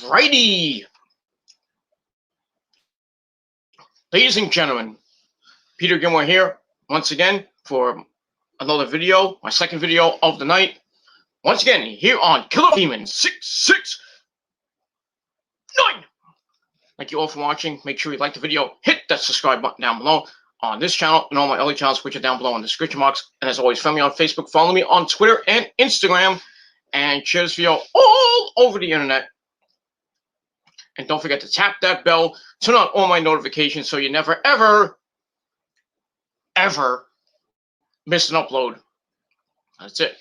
Alrighty, ladies and gentlemen, Peter Gilmore here once again for another video, my second video of the night. Once again, here on Killer Demon 669. Thank you all for watching. Make sure you like the video, hit that subscribe button down below on this channel and all my other channels, which are down below in the description box. And as always, friend me on Facebook, follow me on Twitter and Instagram, and share this video all over the internet. And don't forget to tap that bell, turn on all my notifications so you never, ever miss an upload. That's it.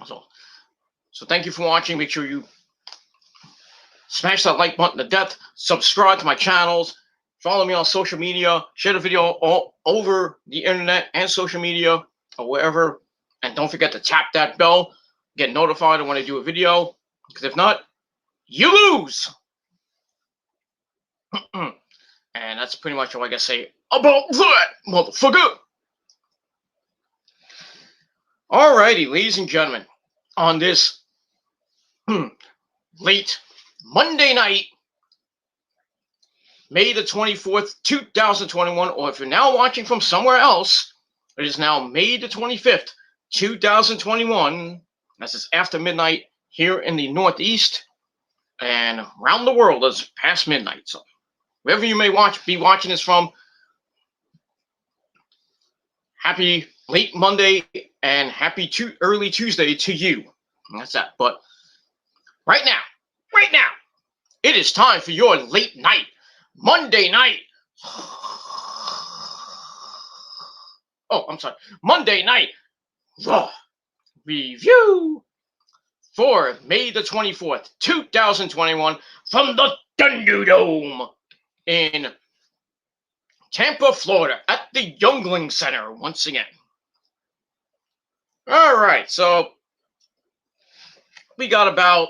So thank you for watching. Make sure you smash that like button to death. Subscribe to my channels. Follow me on social media. Share the video all over the internet and social media or wherever. And don't forget to tap that bell. Get notified when I do a video. Because if not, you lose. And that's pretty much all I gotta say about that, motherfucker. Alrighty, ladies and gentlemen, on this late Monday night, May the 24th, 2021, or if you're now watching from somewhere else, it is now May the 25th, 2021. That's after midnight here in the Northeast, and around the world it's past midnight. So wherever you may be watching this from, happy late Monday and happy early Tuesday to you. And that's that. But right now, it is time for your late night, Monday night. Oh, I'm sorry. Monday night Raw review for May the 24th, 2021 from the Thunderdome in Tampa, Florida at the Youngling Center once again. All right, so we got about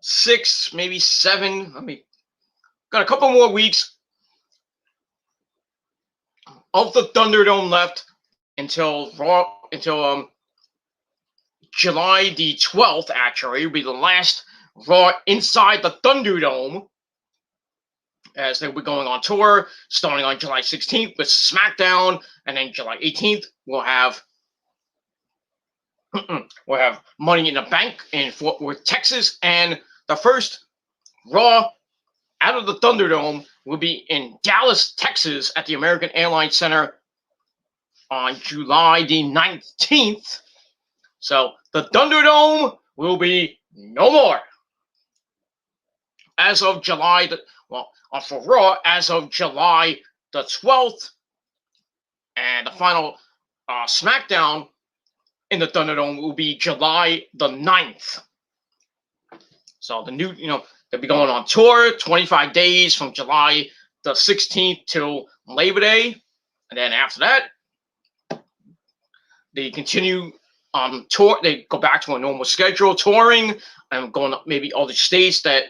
6, maybe 7. Got a couple more weeks of the Thunderdome left until July the 12th. Actually, will be the last Raw inside the Thunderdome, as they will be going on tour starting on July 16th with SmackDown, and then July 18th we'll have Money in the Bank in Fort Worth, Texas, and the first Raw out of the Thunderdome will be in Dallas, Texas at the American Airlines Center on July the 19th. So the Thunderdome will be no more as of July for Raw as of July the 12th, and the final SmackDown in the Thunderdome will be July the 9th. So the new, they'll be going on tour 25 days from July the 16th till Labor Day, and then after that they continue tour. They go back to a normal schedule, touring and going up maybe other states that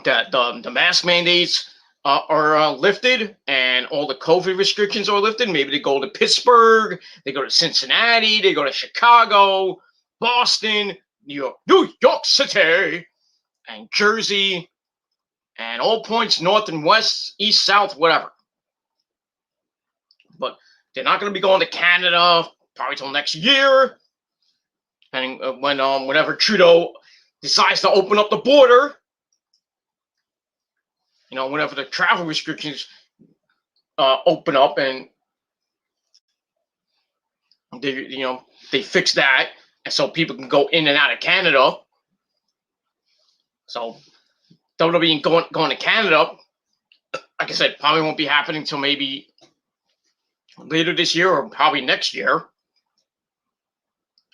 that the mask mandates are lifted and all the COVID restrictions are lifted. Maybe they go to Pittsburgh, they go to Cincinnati, they go to Chicago, Boston, New York City, and Jersey, and all points north and west, east, south, whatever. But they're not going to be going to Canada probably till next year. And whenever Trudeau decides to open up the border, whenever the travel restrictions open up and they fix that, and so people can go in and out of Canada. So WWE going to Canada, like I said, probably won't be happening until maybe later this year or probably next year.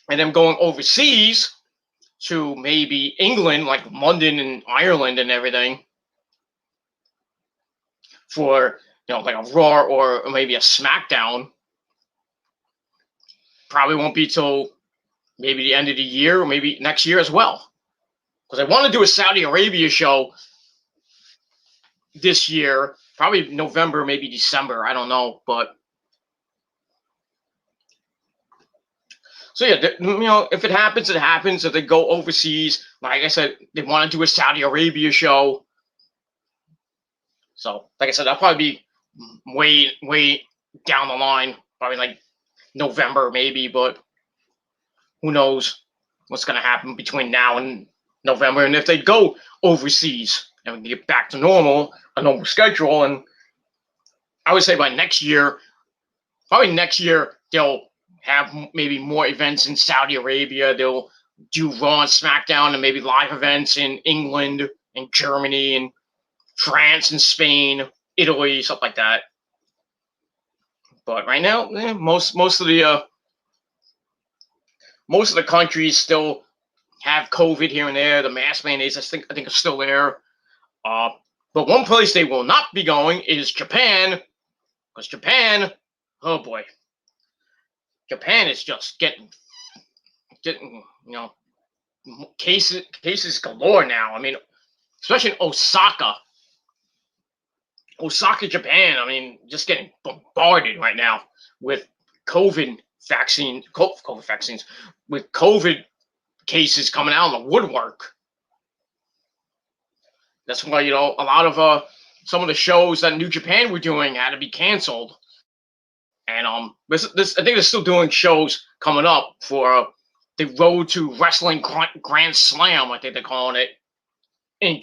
And then going overseas to maybe England, like London and Ireland and everything, for like a Raw or maybe a SmackDown, probably won't be till maybe the end of the year or maybe next year as well. Because I want to do a Saudi Arabia show this year, probably November, maybe December, I don't know. But So yeah, if it happens, it happens. If they go overseas, like I said, they want to do a Saudi Arabia show. So like I said, that'll probably be way down the line, probably like November maybe, but who knows what's going to happen between now and November. And if they go overseas and we can get back to a normal schedule, and I would say by next year, probably next year, they'll have maybe more events in Saudi Arabia. They'll do Raw and SmackDown and maybe live events in England and Germany and France and Spain, Italy, stuff like that. But right now, most of the countries still have COVID here and there. The mask mandates, I think, are still there. But one place they will not be going is Japan, because Japan, oh boy, Japan is just getting cases galore now. I mean, especially in Osaka, Japan. I mean, just getting bombarded right now with COVID vaccines, with COVID cases coming out in the woodwork. That's why a lot of some of the shows that New Japan were doing had to be canceled. And I think they're still doing shows coming up for the Road to Wrestling Grand Slam. I think they're calling it in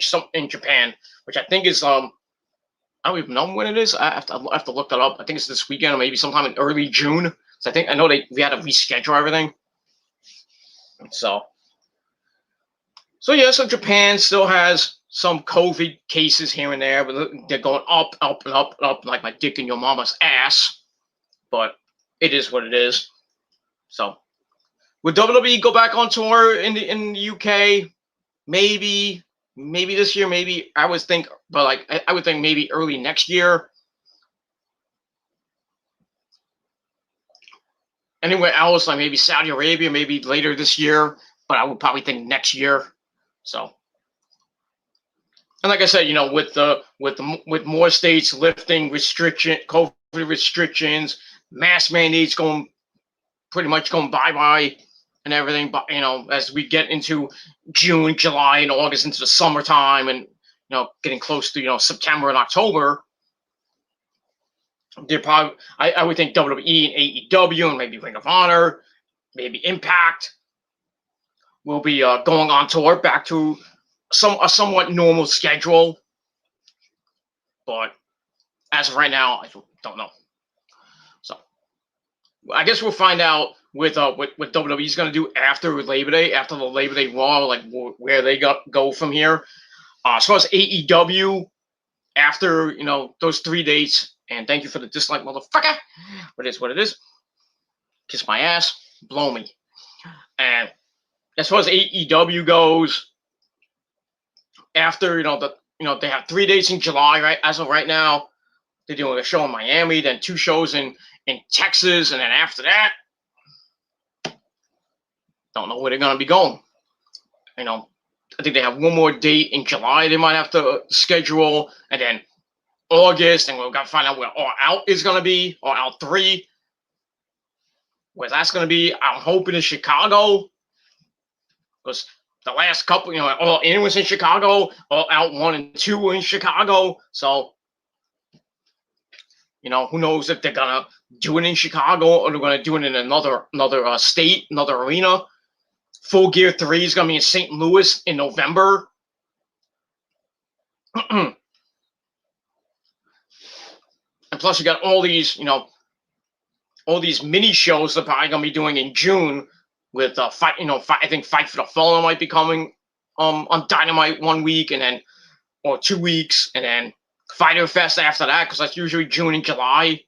Japan, which I think is I don't even know when it is. I have to look that up. I think it's this weekend or maybe sometime in early June. So I know we had to reschedule everything. So yeah, so Japan still has some COVID cases here and there, but they're going up and up like my dick in your mama's ass. But it is what it is. So would WWE go back on tour in the UK? Maybe this year. Maybe I would think, but like I would think maybe early next year. Anywhere else, like maybe Saudi Arabia, maybe later this year. But I would probably think next year. So, and like I said, with more states lifting COVID restrictions, mask mandates pretty much going bye and everything. But as we get into June, July, and August into the summertime, and getting close to September and October, they're probably I would think WWE and AEW and maybe Ring of Honor, maybe Impact will be going on tour back to a somewhat normal schedule. But as of right now, I don't know. So I guess we'll find out with what WWE's going to do after Labor Day, after the Labor Day Raw, like where they go from here. As far as AEW, after those 3 dates, and thank you for the dislike, motherfucker. But it's what it is. Kiss my ass, blow me. And as far as AEW goes, after they have 3 dates in July, right? As of right now, they're doing a show in Miami, then 2 shows in Texas, and then after that, don't know where they're gonna be going. I think they have one more date in July they might have to schedule, and then August, and we've got to find out where All Out is gonna be, All Out 3. Where that's gonna be, I'm hoping in Chicago, because the last couple, All In was in Chicago, All Out 1 and 2 were in Chicago, so who knows if they're gonna do it in Chicago or they're gonna do it in another state, another arena. Full Gear 3 is gonna be in St. Louis in November. And plus, you got all these, all these mini shows they're probably gonna be doing in June with I think Fight for the Fallen might be coming on Dynamite 1 week, and then or 2 weeks, and then Fighter Fest after that, because that's usually June and July.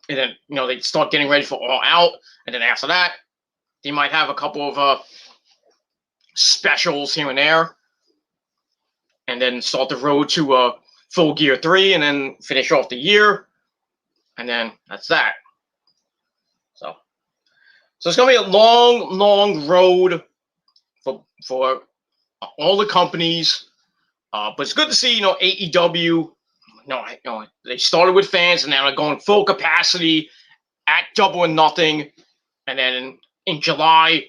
And then they start getting ready for All Out, and then after that, they might have a couple of specials here and there, and then start the road to Full Gear 3, and then finish off the year, and then that's that. So it's gonna be a long road for all the companies, but it's good to see AEW. They started with fans, and now they're going full capacity at Double or Nothing, And then in July,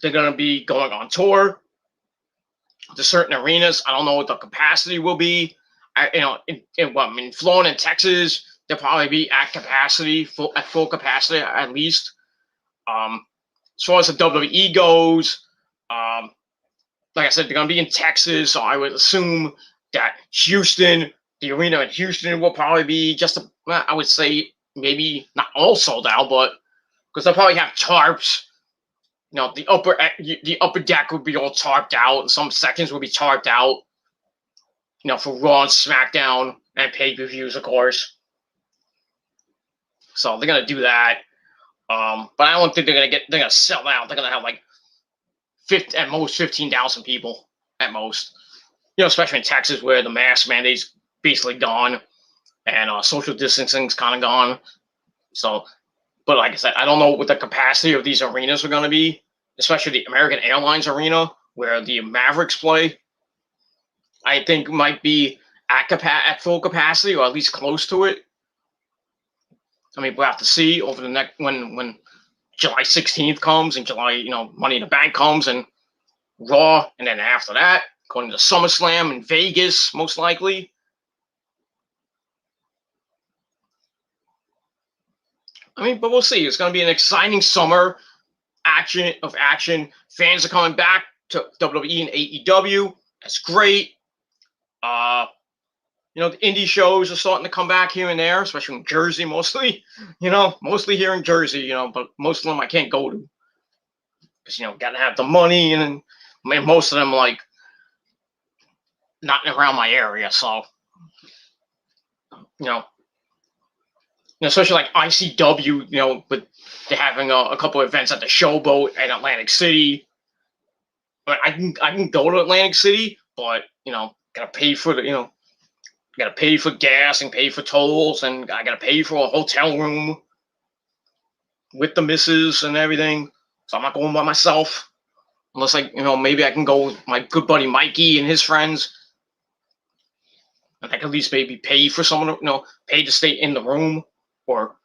they're going to be going on tour to certain arenas. I don't know what the capacity will be. In Florida and Texas, they'll probably be at capacity, at full capacity at least. As far as the WWE goes, like I said, they're going to be in Texas, so I would assume that Houston, the arena in Houston, will probably be I would say maybe not all sold out, but because they'll probably have tarps. The upper deck would be all tarped out, and some sections will be tarped out. For Raw and SmackDown and pay-per-views, of course. So they're gonna do that. But I don't think they're gonna sell out. They're gonna have like at most 15,000 people at most. Especially in Texas where the mask mandate's basically gone and social distancing's kind of gone. So, but like I said, I don't know what the capacity of these arenas are going to be, especially the American Airlines Arena where the Mavericks play. I think might be at full capacity or at least close to it. I mean, we'll have to see over the next when July 16th comes and July, Money in the Bank comes and Raw, and then after that, going to SummerSlam in Vegas, most likely. I mean, but we'll see. It's going to be an exciting summer action. Fans are coming back to WWE and AEW. That's great. The indie shows are starting to come back here and there, especially in Jersey, mostly. Mostly here in Jersey, but most of them I can't go to. Because, got to have the money, and most of them, like, not around my area, so, especially like ICW, but they're having a couple of events at the Showboat in Atlantic City. But I can go to Atlantic City, but, gotta pay for gotta pay for gas and pay for tolls, and I gotta pay for a hotel room with the missus and everything. So I'm not going by myself. Unless maybe I can go with my good buddy Mikey and his friends. And I can at least maybe pay for someone, pay to stay in the room. Or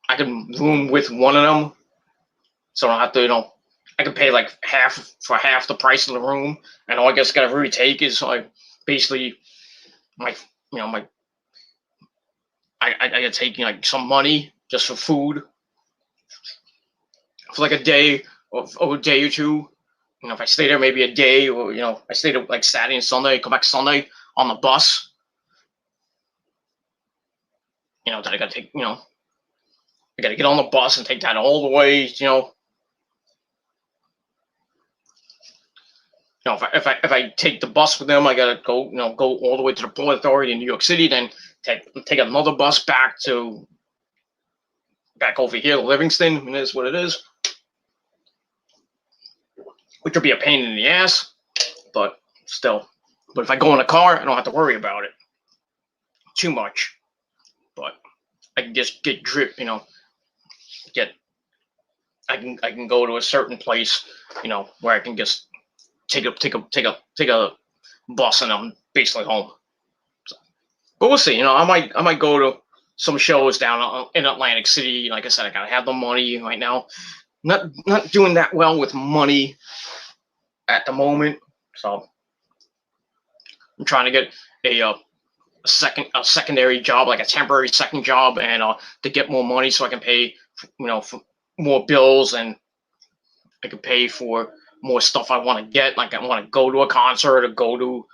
I can room with one of them. So I don't have to, I can pay like half the price of the room. And all I guess gotta really take is like basically I gotta take like some money just for food. For like a day or a day or two. If I stay there maybe a day, or I stay there like Saturday and Sunday, come back Sunday on the bus. That I gotta take, I gotta get on the bus and take that all the way, if I take the bus with them, I gotta go, go all the way to the Port Authority in New York City, then take another bus back over here to Livingston, and it is what it is. Which would be a pain in the ass, but still. But if I go in a car, I don't have to worry about it too much. But I can just get drip, I can go to a certain place, where I can just take a bus and I'm basically home. So, but we'll see. I might go to some shows down in Atlantic City. Like I said, I gotta have the money right now. Not doing that well with money at the moment, so I'm trying to get a secondary job, like a temporary second job, and to get more money so I can pay, for more bills, and I can pay for more stuff I want to get. Like I want to go to a concert, or go to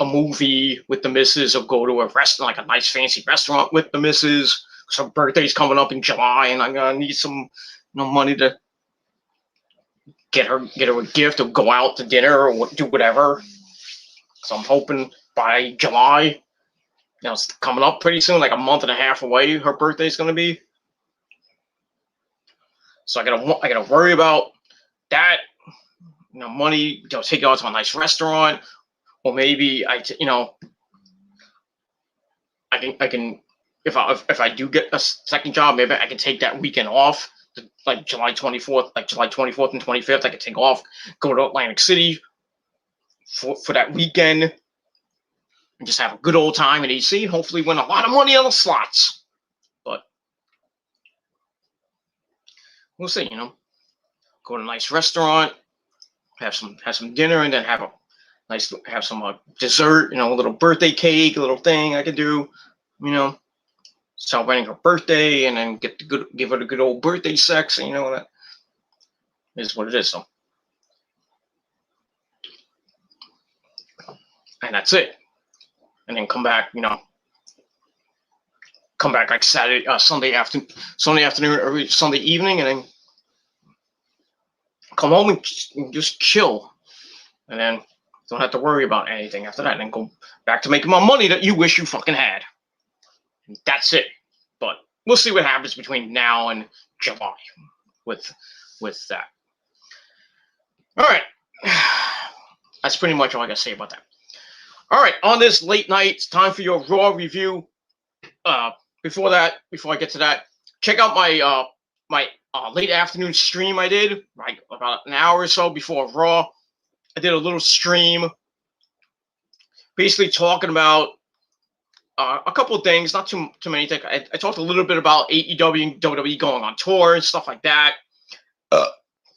a movie with the missus, or go to a restaurant, like a nice fancy restaurant with the missus. So her birthday's coming up in July, and I'm gonna need some money to get her a gift, or go out to dinner, or do whatever. So I'm hoping by July, it's coming up pretty soon, like a month and a half away, her birthday's gonna be. So I gotta worry about that, money, take it out to a nice restaurant, or maybe I can if I do get a second job, maybe I can take that weekend off, like July 24th and 25th. I could take off, go to Atlantic City for that weekend, and just have a good old time in AC, and hopefully win a lot of money on the slots. But we'll see. Go to a nice restaurant, have some dinner, and then have some dessert. A little birthday cake, a little thing I could do. Celebrating her birthday, and then give her the good old birthday sex. That is what it is. So, and that's it. And then come back. Come back like Sunday afternoon, or Sunday evening, and then come home and just chill, and then don't have to worry about anything after that, and then go back to making my money that you wish you fucking had. And that's it. But we'll see what happens between now and July with that. All right, that's pretty much all I got to say about that. All right, on this late night, it's time for your Raw review. Before I get to that, check out my late afternoon stream I did, like about an hour or so before Raw. I did a little stream basically talking about a couple of things, not too many things. I talked a little bit about AEW and WWE going on tour and stuff like that.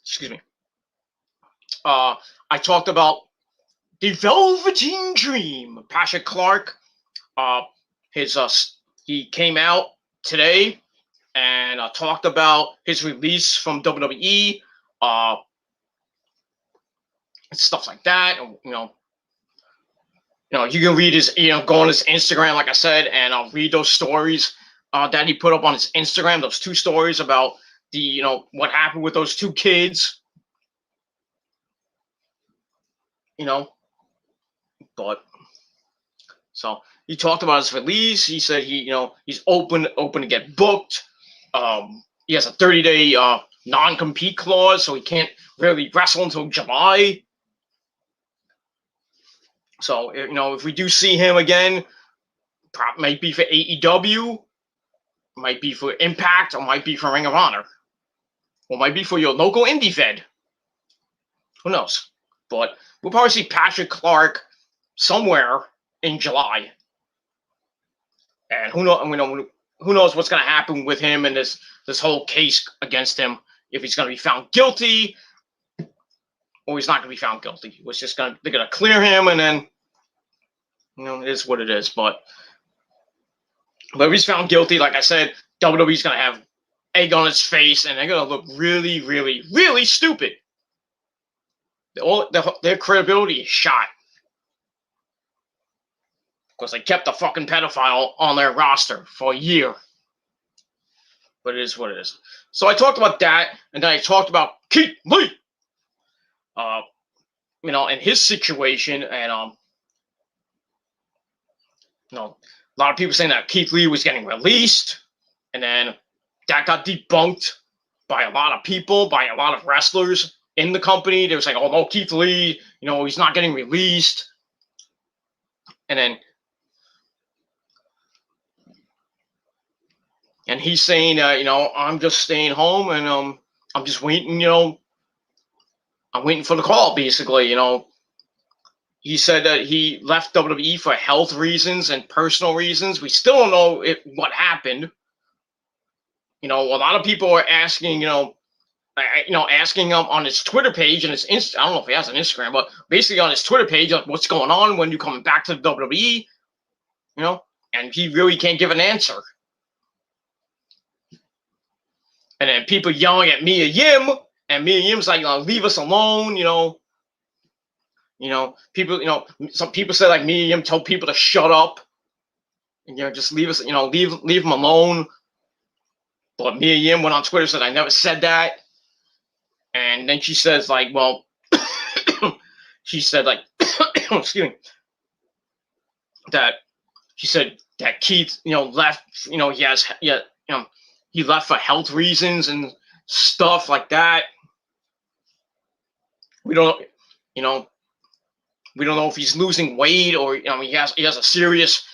Excuse me. I talked about the Velveteen Dream, Patrick Clark. He came out today and talked about his release from WWE, and stuff like that. You can read his, go on his Instagram, like I said, and I'll read those stories that he put up on his Instagram. Those 2 stories about the, what happened with those 2 kids. But so he talked about his release. He said he's open to get booked. He has a 30-day non-compete clause, so he can't really wrestle until July. So, if we do see him again, might be for AEW, might be for Impact, or might be for Ring of Honor, or might be for your local indie fed. Who knows? But we'll probably see Patrick Clark somewhere in July. And who knows what's going to happen with him and this whole case against him, if he's going to be found guilty or he's not going to be found guilty. They're going to clear him, and then it is what it is. But if he's found guilty, like I said, WWE's going to have egg on its face, and they're going to look really, really, really stupid. Their credibility is shot because they kept the fucking pedophile on their roster for a year. But it is what it is. So I talked about that, and then I talked about Keith Lee. And his situation, and a lot of people saying that Keith Lee was getting released, and then that got debunked by a lot of people, by a lot of wrestlers in the company. They were saying, "Oh no, Keith Lee, he's not getting released," and he's saying, I'm just staying home, and I'm just waiting, I'm waiting for the call, basically. He said that he left WWE for health reasons and personal reasons. We still don't know what happened. A lot of people are asking, asking him on his Twitter page and his I don't know if he has an Instagram, but basically on his Twitter page, like, what's going on, when you coming back to the WWE, and he really can't give an answer. And then people yelling at Mia Yim, and Mia Yim's like, leave us alone, people, some people say like Mia Yim told people to shut up, and just leave us, leave them alone. But Mia Yim went on Twitter and said, I never said that. And then she says, like, well, she said, like, excuse me, that she said that Keith, left, he left for health reasons and stuff like that. We don't know if he's losing weight, or he has a serious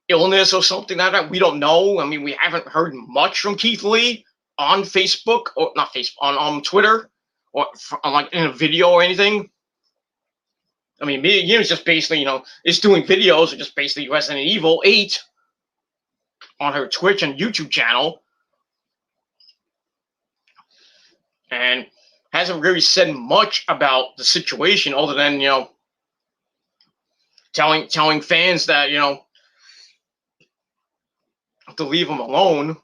illness or something like that. We don't know. We haven't heard much from Keith Lee on Facebook, or not Facebook, on Twitter, or like in a video or anything. Mia Yim is just basically, is doing videos of just basically Resident Evil 8 on her Twitch and YouTube channel. and hasn't really said much about the situation other than telling fans that to leave him alone.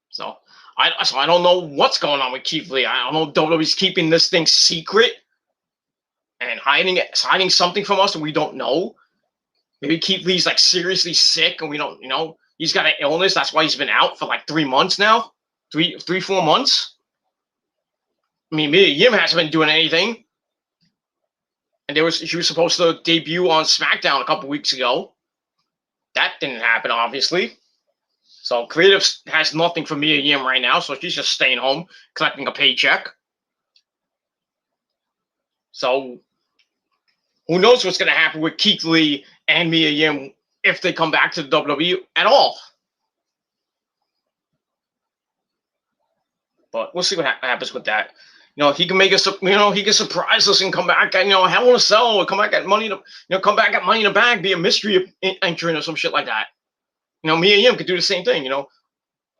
So I don't know what's going on with Keith Lee. I don't know if WWE's keeping this thing secret and hiding something from us that we don't know. Maybe Keith Lee's like seriously sick and we don't, he's got an illness. That's why he's been out for like 3 months now. 4 months. I mean, Mia Yim hasn't been doing anything. And she was supposed to debut on SmackDown a couple weeks ago. That didn't happen, obviously. So creative has nothing for Mia Yim right now, so she's just staying home, collecting a paycheck. So who knows what's going to happen with Keith Lee and Mia Yim if they come back to the WWE at all. But we'll see what happens with that. He can make us, he can surprise us and come back at, Hell in a Cell, or come back at Money in the Bank, be a mystery entrant or some shit like that. Mia Yim could do the same thing.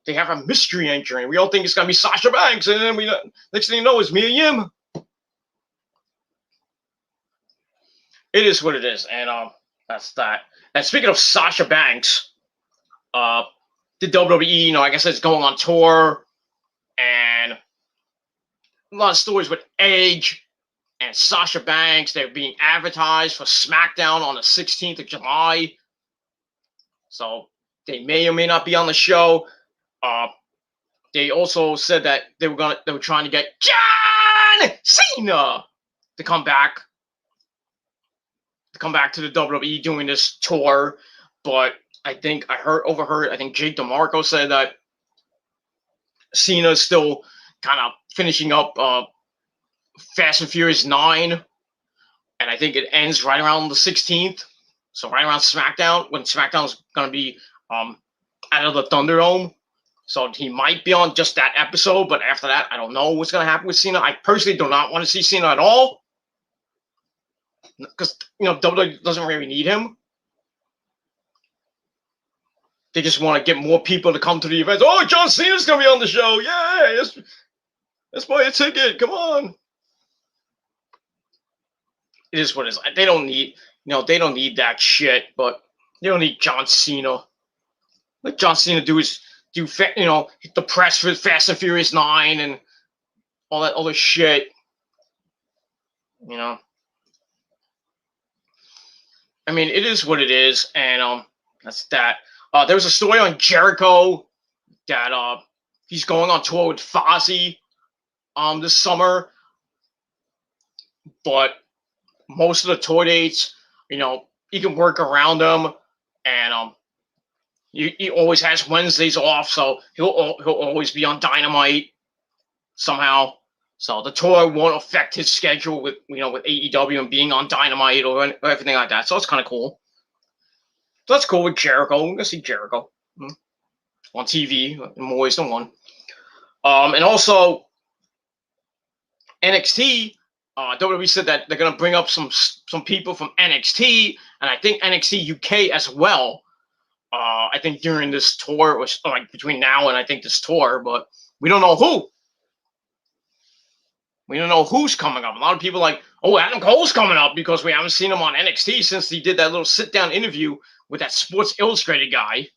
They have a mystery entrant. We all think it's gonna be Sasha Banks, and then next thing you know, it's Mia Yim. It is what it is, and that's that. And speaking of Sasha Banks, the WWE, like I said, is going on tour, and a lot of stories with Edge and Sasha Banks. They're being advertised for SmackDown on the 16th of July. So they may or may not be on the show. They also said that they were trying to get John Cena to come back to the WWE doing this tour. But I think I think Jake DeMarco said that Cena's still kind of finishing up Fast and Furious 9, and I think it ends right around the 16th, so right around SmackDown, when SmackDown's going to be out of the Thunderdome. So he might be on just that episode, but after that, I don't know what's going to happen with Cena. I personally do not want to see Cena at all, because WWE doesn't really need him. They just want to get more people to come to the event. Oh, John Cena's going to be on the show. Yay! Let's buy a ticket. Come on. It is what it is. They don't need, they don't need that shit, but they don't need John Cena. Let John Cena hit the press for Fast and Furious 9 and all that other shit. I mean, it is what it is, and that's that. There was a story on Jericho that he's going on tour with Fozzy this summer, but most of the tour dates, he can work around them, and he always has Wednesdays off, so he'll always be on Dynamite somehow. So the tour won't affect his schedule with with AEW and being on Dynamite or everything like that. So it's kind of cool. So that's cool with Jericho. I'm gonna see Jericho on TV in more ways than one. And also NXT. WWE said that they're gonna bring up some people from NXT, and I think NXT UK as well. I think during this tour, was like between now and I think this tour, but we don't know who. We don't know who's coming up. A lot of people are like, oh, Adam Cole's coming up because we haven't seen him on NXT since he did that little sit-down interview with that Sports Illustrated guy.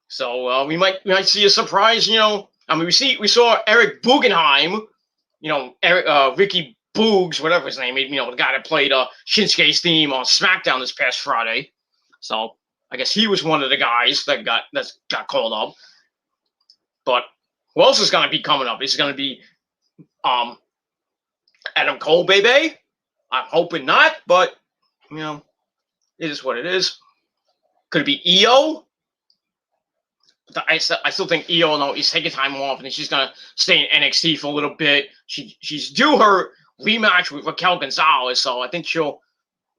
So we might see a surprise. I mean, we saw Eric Bugenheim, Ricky Boogs, whatever his name is, the guy that played Shinsuke's theme on SmackDown this past Friday. So I guess he was one of the guys that got called up. But who else is going to be coming up? Is it going to be Adam Cole, baby? I'm hoping not, but it is what it is. Could it be Io? I still think Io, he's taking time off, and she's gonna stay in NXT for a little bit. She's due her rematch with Raquel Gonzalez, so I think she'll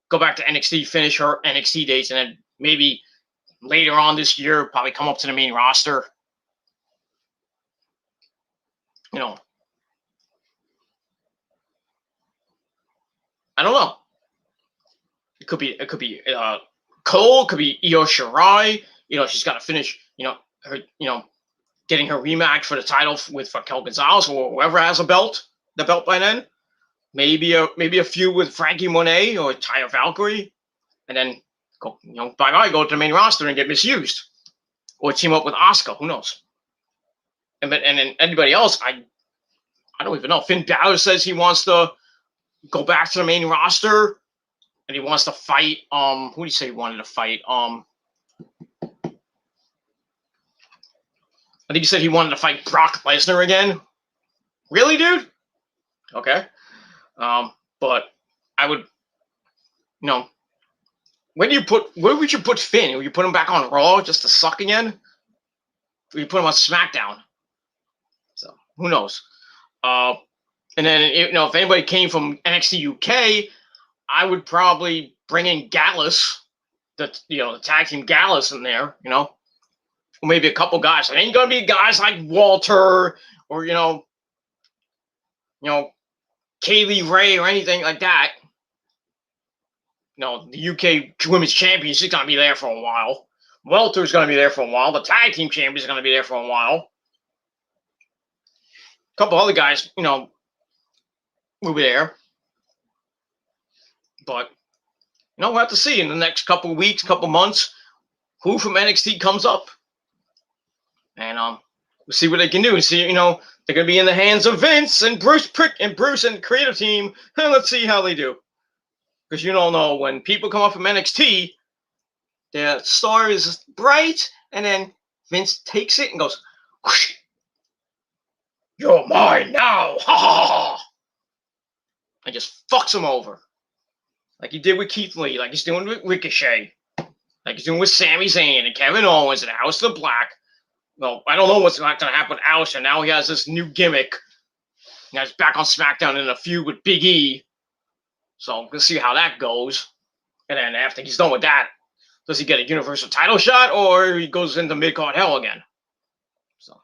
go back to NXT, finish her NXT dates, and then maybe later on this year probably come up to the main roster. I don't know. It could be Cole, it could be Io Shirai. She's got to finish. Her getting her rematch for the title with Raquel Gonzalez or whoever has the belt by then. Maybe a feud with Frankie Monet or Taya Valkyrie, and then go go to the main roster and get misused, or team up with Asuka. Who knows? And then anybody else, I don't even know. Finn Balor says he wants to go back to the main roster, and he wants to fight. Who did he say he wanted to fight? I think he said he wanted to fight Brock Lesnar again. Really, dude? Okay. But I would, where would you put Finn? Would you put him back on Raw just to suck again? Or you put him on SmackDown? So who knows? And then if anybody came from NXT UK, I would probably bring in Gallus, the tag team Gallus in there, or maybe a couple guys. It ain't gonna be guys like Walter or Kaylee Ray or anything like that. The UK Women's Champion is going to be there for a while. Welter's going to be there for a while. The Tag Team Champion is going to be there for a while. A couple other guys, will be there. But, we'll have to see in the next couple of weeks, couple months, who from NXT comes up. And we'll see what they can do. And see, they're going to be in the hands of Vince and Bruce and the creative team. And let's see how they do. Because you don't know, when people come up from NXT, their star is bright, and then Vince takes it and goes, whoosh, "You're mine now!" Ha ha ha! And just fucks them over, like he did with Keith Lee, like he's doing with Ricochet, like he's doing with Sami Zayn and Kevin Owens and Aleister Black. Well, I don't know what's going to happen with Aleister. Now he has this new gimmick. Now he's back on SmackDown in a feud with Big E. So we'll see how that goes. And then after he's done with that, does he get a Universal title shot, or he goes into mid-card hell again? So,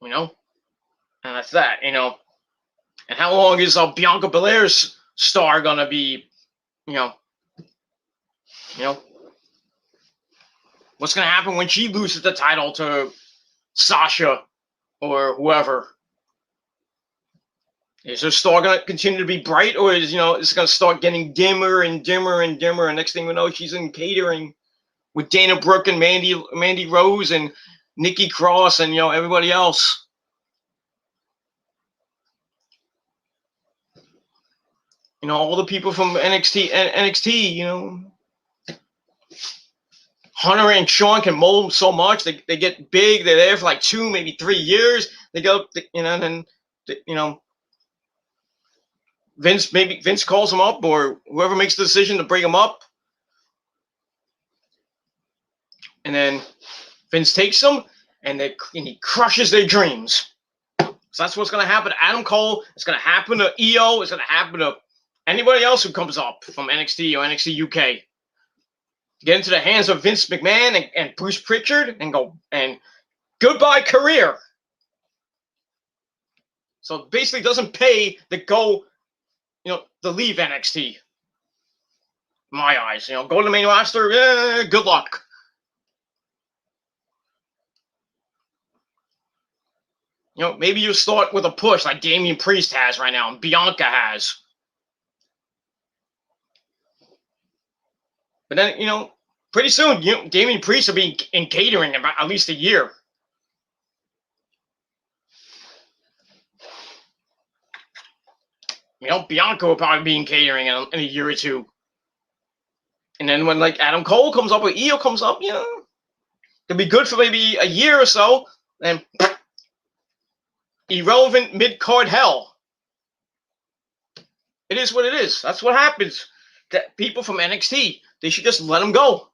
and that's that, And how long is Bianca Belair's star gonna be? What's gonna happen when she loses the title to Sasha or whoever? Is her star going to continue to be bright, or is, it's going to start getting dimmer and dimmer and dimmer, and next thing we know, she's in catering with Dana Brooke and Mandy Rose and Nikki Cross and, everybody else. All the people from NXT, Hunter and Sean can mold them so much. They get big. They're there for like 2, maybe 3 years. They go, and then, Vince calls him up, or whoever makes the decision to bring him up. And then Vince takes them, and he crushes their dreams. So that's what's going to happen to Adam Cole. It's going to happen to EO. It's going to happen to anybody else who comes up from NXT or NXT UK. Get into the hands of Vince McMahon and Bruce Pritchard and go, and goodbye career. So it basically doesn't pay to go, to leave NXT. In my eyes, go to the main roster, good luck. Maybe you start with a push like Damian Priest has right now and Bianca has. But then, pretty soon, Damian Priest will be in catering in about at least a year. Bianca will probably be in catering in a year or two. And then when, like, Adam Cole comes up or EO comes up, it'll be good for maybe a year or so. And irrelevant mid-card hell. It is what it is. That's what happens. That people from NXT, they should just let them go.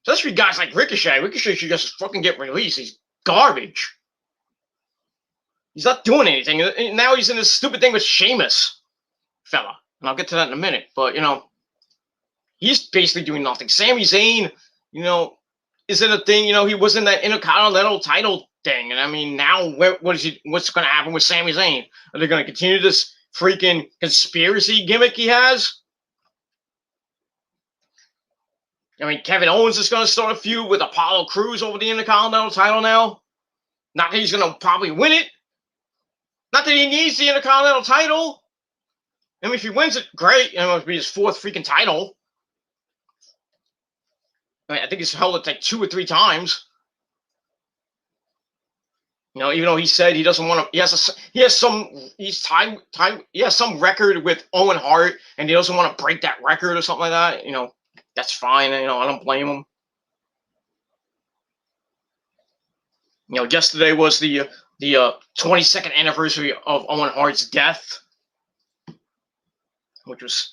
Especially guys like Ricochet. Ricochet should just fucking get released. He's garbage. He's not doing anything. And now he's in this stupid thing with Sheamus, fella. And I'll get to that in a minute. But, he's basically doing nothing. Sami Zayn, is in a thing. He was in that Intercontinental title thing. And, I mean, now what's going to happen with Sami Zayn? Are they going to continue this freaking conspiracy gimmick he has? I mean, Kevin Owens is going to start a feud with Apollo Crews over the Intercontinental title now. Not that he's going to probably win it. Not that he needs the Intercontinental title. I mean, if he wins it, great. It'll be his 4th freaking title. I mean, I think he's held it like 2 or 3 times. Even though he said he doesn't want to, he has some record with Owen Hart, and he doesn't want to break that record or something like that. That's fine. I don't blame him. Yesterday was the 22nd anniversary of Owen Hart's death, which was,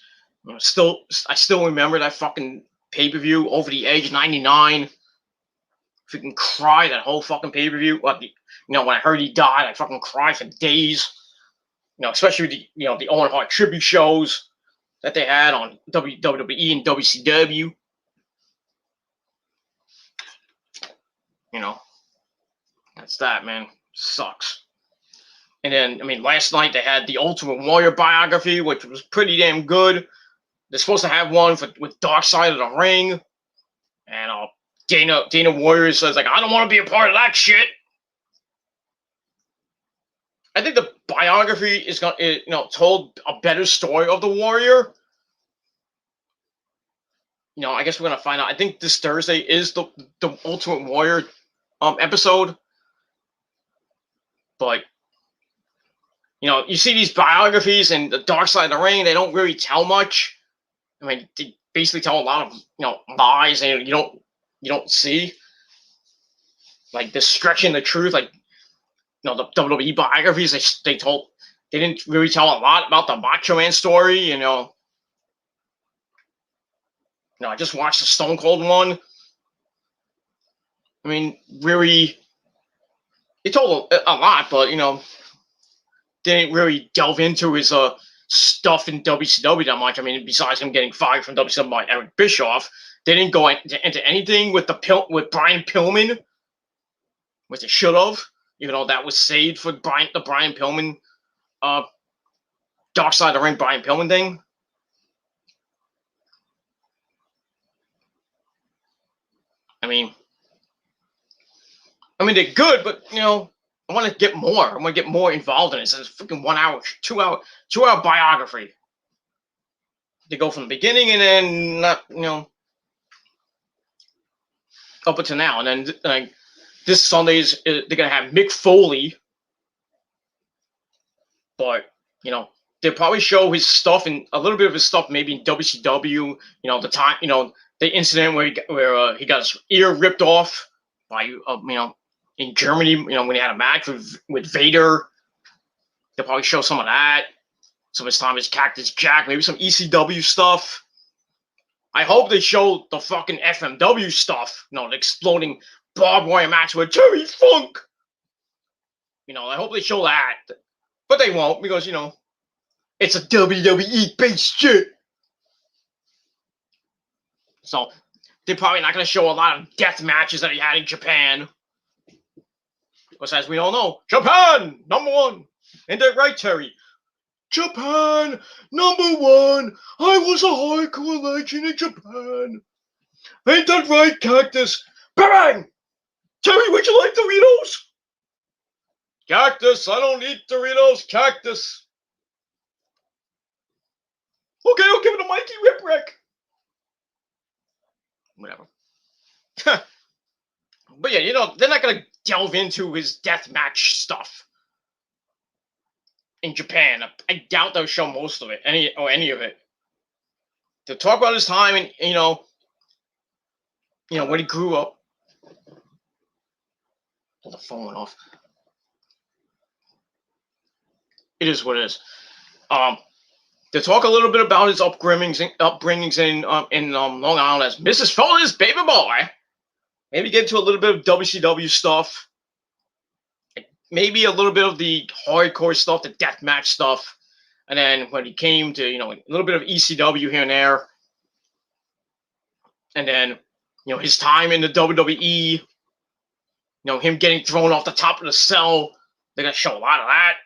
I still remember that fucking pay-per-view, Over the Edge '99. Freaking cry that whole fucking pay-per-view. When I heard he died, I fucking cried for days. Especially the Owen Hart tribute shows that they had on WWE and WCW. That's that, man. Sucks. And then, last night they had the Ultimate Warrior biography, which was pretty damn good. They're supposed to have one with Dark Side of the Ring. And Dana Warrior says, I don't want to be a part of that shit. I think the biography is told a better story of the Warrior. I guess we're gonna find out. I think this Thursday is the Ultimate Warrior episode. But you see these biographies and the Dark Side of the Ring, they don't really tell much. They basically tell a lot of lies, and you don't see like the stretching the truth. Like the WWE biographies, they didn't really tell a lot about the Macho Man story. I just watched the Stone Cold one. Really, it told a lot, but didn't really delve into his stuff in WCW that much. Besides him getting fired from WCW by Eric Bischoff, they didn't go into anything with Brian Pillman, which they should have. That was saved for the Brian Pillman, Dark Side of the Ring Brian Pillman thing. They're good, but I want to get more. I want to get more involved in it. It's a freaking 1 hour, 2 hour biography. They go from the beginning and then up until now, and then this Sunday they're gonna have Mick Foley, but they'll probably show his stuff and a little bit of his stuff maybe in WCW. The time, the incident where he got his ear ripped off by in Germany, when he had a match with Vader. They'll probably show some of that. Some of his time as Cactus Jack, maybe some ECW stuff. I hope they show the fucking FMW stuff. The exploding barbed wire match with Terry Funk. I hope they show that. But they won't, because, it's a WWE-based shit. So, they're probably not going to show a lot of death matches that he had in Japan. Because as we all know, Japan, #1. Ain't that right, Terry? Japan, #1. I was a hardcore legend in Japan. Ain't that right, Cactus? Bang! Terry, would you like Doritos? Cactus, I don't eat Doritos, Cactus. Okay, I'll give it a Mikey Whipwreck. Whatever. But yeah, they're not going to delve into his death match stuff in Japan. I doubt they'll show most of it, any of it. They'll talk about his time and, when he grew up. Pull the phone went off. It is what it is. To talk a little bit about his upbringings in Long Island as Mrs. Foley's baby boy. Maybe get into a little bit of WCW stuff. Maybe a little bit of the hardcore stuff, the deathmatch stuff. And then when he came to, a little bit of ECW here and there. And then, his time in the WWE. Him getting thrown off the top of the cell. They're going to show a lot of that.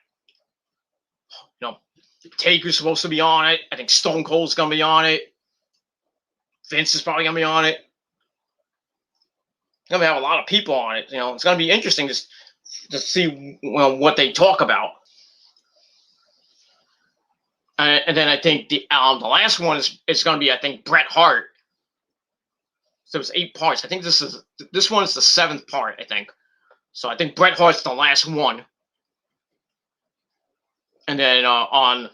Taker's supposed to be on it. I think Stone Cold's going to be on it. Vince is probably going to be on it. gonna have a lot of people on it. It's gonna be interesting to see what they talk about. And then I think the last one is gonna be, I think, Bret Hart. So it was 8 parts. I think this one is the 7th part, I think. So I think Bret Hart's the last one. And then on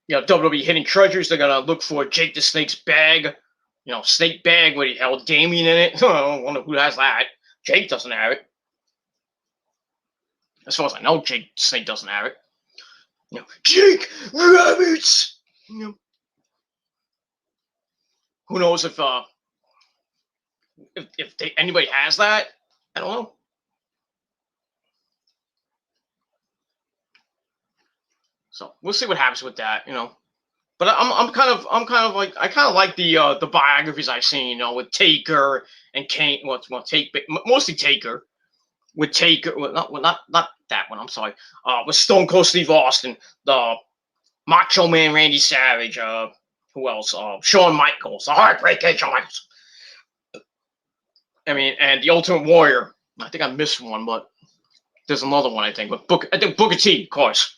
WWE Hidden Treasures, they're gonna look for Jake the Snake's bag. Snake bag where he held Damien in it. I wonder who has that. Jake doesn't have it. As far as I know, Jake the Snake doesn't have it. Jake Rabbits. Who knows if anybody has that? I don't know. So we'll see what happens with that, But I'm kind of like, I kind of like the biographies I've seen, with Taker and Kane. Well, mostly Taker. With Taker, not that one. I'm sorry. With Stone Cold Steve Austin, the Macho Man Randy Savage. Who else? Shawn Michaels, the Heartbreaker Shawn Michaels. I mean, and the Ultimate Warrior. I think I missed one, but there's another one. I think, but Booker T, of course.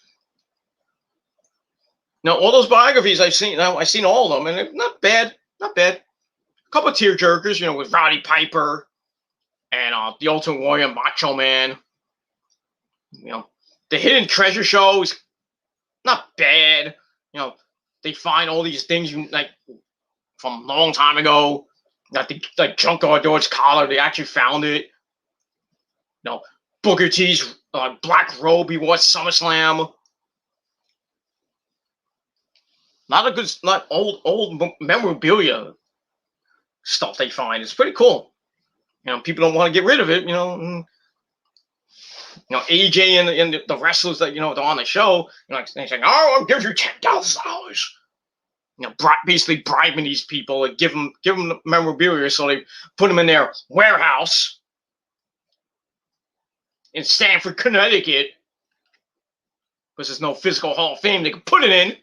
Now, all those biographies I've seen all of them, and they're not bad. A couple of tearjerkers, with Roddy Piper and the Ultimate Warrior, Macho Man. The Hidden Treasure show is not bad. They find all these things from a long time ago. Like Junkyard Dog's collar, they actually found it. Booker T's black robe he wore at SummerSlam. Not old memorabilia stuff they find. It's pretty cool. People don't want to get rid of it. AJ and the wrestlers that they're on the show. They're saying, "Oh, I'll give you $10,000." Basically bribing these people and give them the memorabilia, so they put them in their warehouse in Stamford, Connecticut, because there's no physical Hall of Fame they can put it in.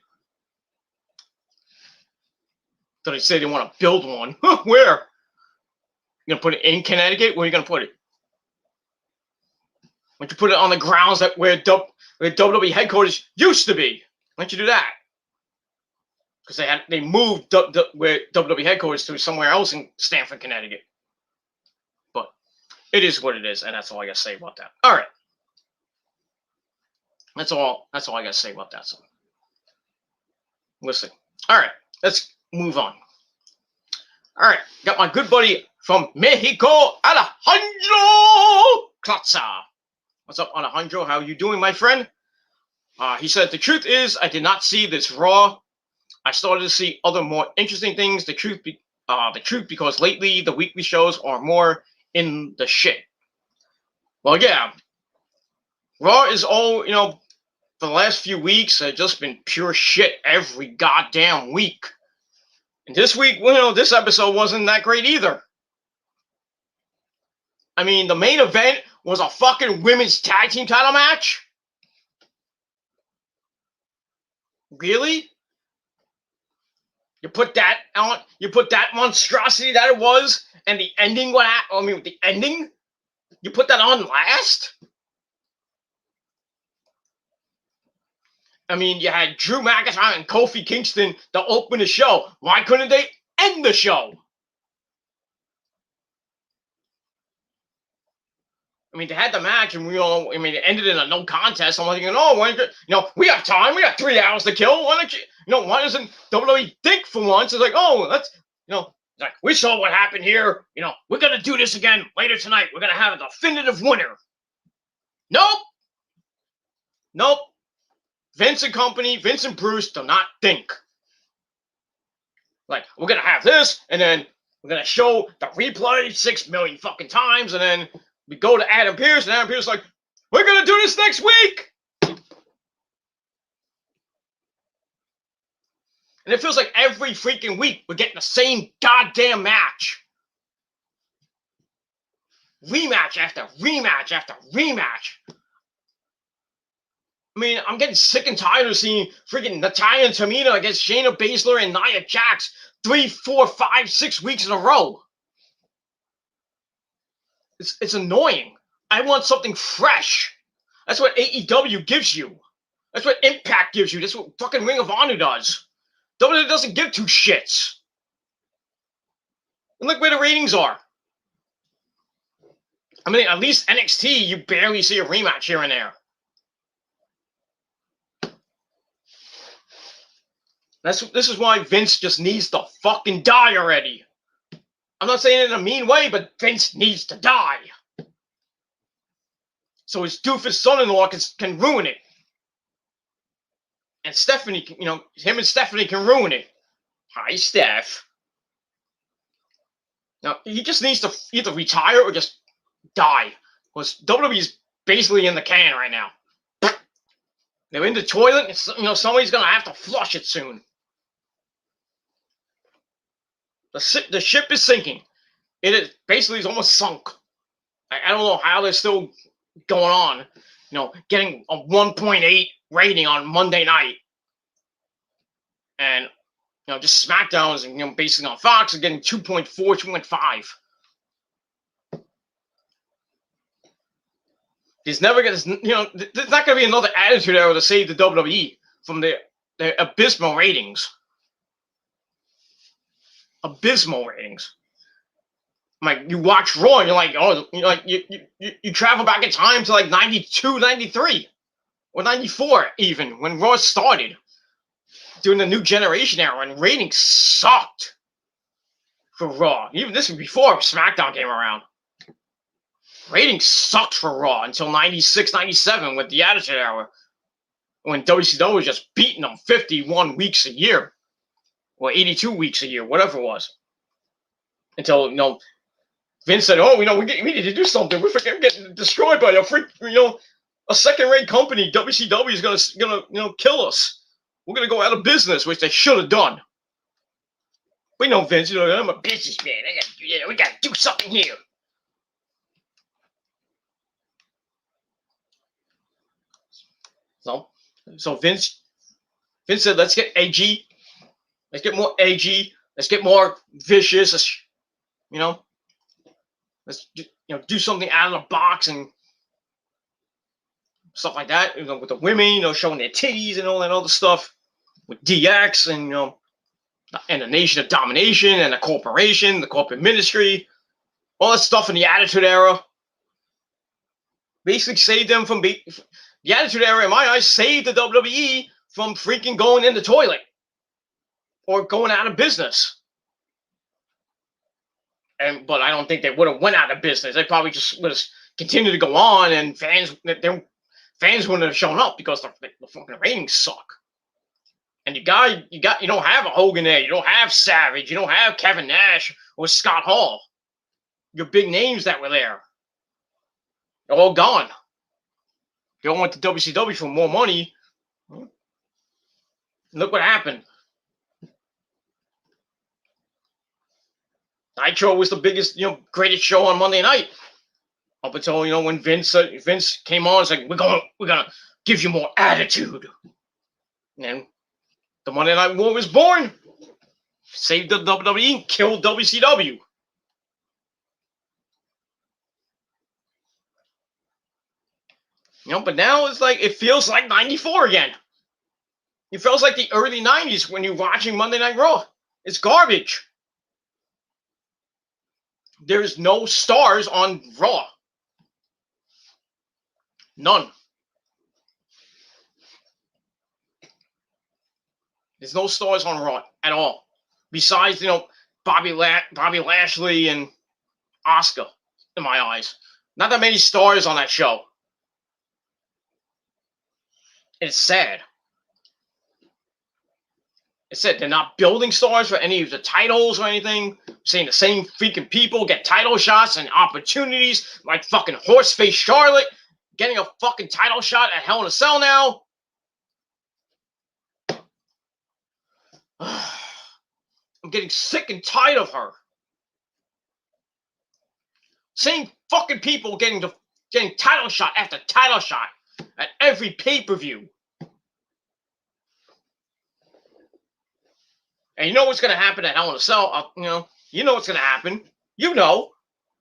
So they say they want to build one. Where? You gonna put it in Connecticut? Where are you gonna put it? Why don't you put it on the grounds where WWE headquarters used to be? Why don't you do that? Because they moved where WWE headquarters to somewhere else in Stamford, Connecticut. But it is what it is, and that's all I gotta say about that. All right. That's all I gotta say about that. So listen. All right, let's move on. All right, got my good buddy from Mexico, Alejandro Klotza. What's up, Alejandro? How you doing, my friend? He said, the truth is, I did not see this Raw. I started to see other more interesting things. The truth because lately the weekly shows are more in the shit. Well, yeah. Raw is all, for the last few weeks, have just been pure shit every goddamn week. And this week, this episode wasn't that great either. I mean, the main event was a fucking women's tag team title match? Really? You put that on, that monstrosity that it was, and the ending, the ending? You put that on last? I mean, you had Drew McIntyre and Kofi Kingston to open the show. Why couldn't they end the show? I mean, they had the match, and it ended in a no contest. I'm like, we have time. We got 3 hours to kill. Why don't you, why doesn't WWE think for once? It's like, let's, like, we saw what happened here. We're going to do this again later tonight. We're going to have a definitive winner. Nope. Vince and Bruce do not think. Like, we're going to have this, and then we're going to show the replay 6 million fucking times, and then we go to Adam Pearce, and Adam Pearce is like, we're going to do this next week! And it feels like every freaking week we're getting the same goddamn match. Rematch after rematch after rematch. I mean, I'm getting sick and tired of seeing freaking Natalya and Tamina against Shayna Baszler and Nia Jax 3, 4, 5, 6 weeks in a row. It's annoying. I want something fresh. That's what AEW gives you. That's what Impact gives you. That's what fucking Ring of Honor does. WWE doesn't give two shits. And look where the ratings are. I mean, at least NXT, you barely see a rematch here and there. This is why Vince just needs to fucking die already. I'm not saying it in a mean way, but Vince needs to die. So his doofus son-in-law can ruin it. And Stephanie, him and Stephanie can ruin it. Hi, Steph. Now, he just needs to either retire or just die. Because WWE's basically in the can right now. They're in the toilet, and somebody's going to have to flush it soon. The ship is sinking. It is basically almost sunk. I don't know how they're still going on. Getting a 1.8 rating on Monday night. And, just SmackDown is, basically on Fox is getting 2.4, 2.5. There's never going to, there's not going to be another Attitude Era to save the WWE from their abysmal ratings. Abysmal ratings. Like, you watch Raw and you're like, oh, you travel back in time to like 92, 93, or 94 even, when Raw started. During the New Generation era, and ratings sucked for Raw. Even this was before SmackDown came around. Ratings sucked for Raw until 96, 97 with the Attitude Era, when WCW was just beating them 51 weeks a year, or 82 weeks a year, whatever it was. Until, Vince said, oh, we need to do something. We're getting destroyed by a second-rate company. WCW is gonna kill us. We're going to go out of business, which they should have done. We know, Vince, I'm a businessman. We got to do something here. So Vince said, let's get AG. Let's get more AG. Let's get more vicious. Let's do something out of the box and stuff like that. With the women, showing their titties and all that other stuff. With DX and the Nation of Domination and the corporation, the corporate ministry, all that stuff in the Attitude Era. Basically saved them from the Attitude Era, in my eyes, saved the WWE from freaking going in the toilet or going out of business. But I don't think they would have went out of business. They probably just would have continued to go on, and fans wouldn't have shown up because the fucking ratings suck. And you don't have a Hogan there. You don't have Savage. You don't have Kevin Nash or Scott Hall. Your big names that were there. They're all gone. They all went to WCW for more money. Look what happened. Nitro was the biggest, greatest show on Monday night. Up until, when Vince came on, it's like, we're gonna give you more attitude. And the Monday Night War was born. Saved the WWE, killed WCW. But now it's like, it feels like 94 again. It feels like the early 90s when you're watching Monday Night Raw. It's garbage. There's no stars on Raw. None. There's no stars on Raw at all. Besides, Bobby Lashley and Asuka, in my eyes. Not that many stars on that show. It's sad. It's sad. They're not building stars for any of the titles or anything. Saying the same freaking people get title shots and opportunities, like fucking Horseface Charlotte getting a fucking title shot at Hell in a Cell now. I'm getting sick and tired of her. Same fucking people getting title shot after title shot at every pay-per-view. And you know what's going to happen at Hell in a Cell? You know what's going to happen. You know.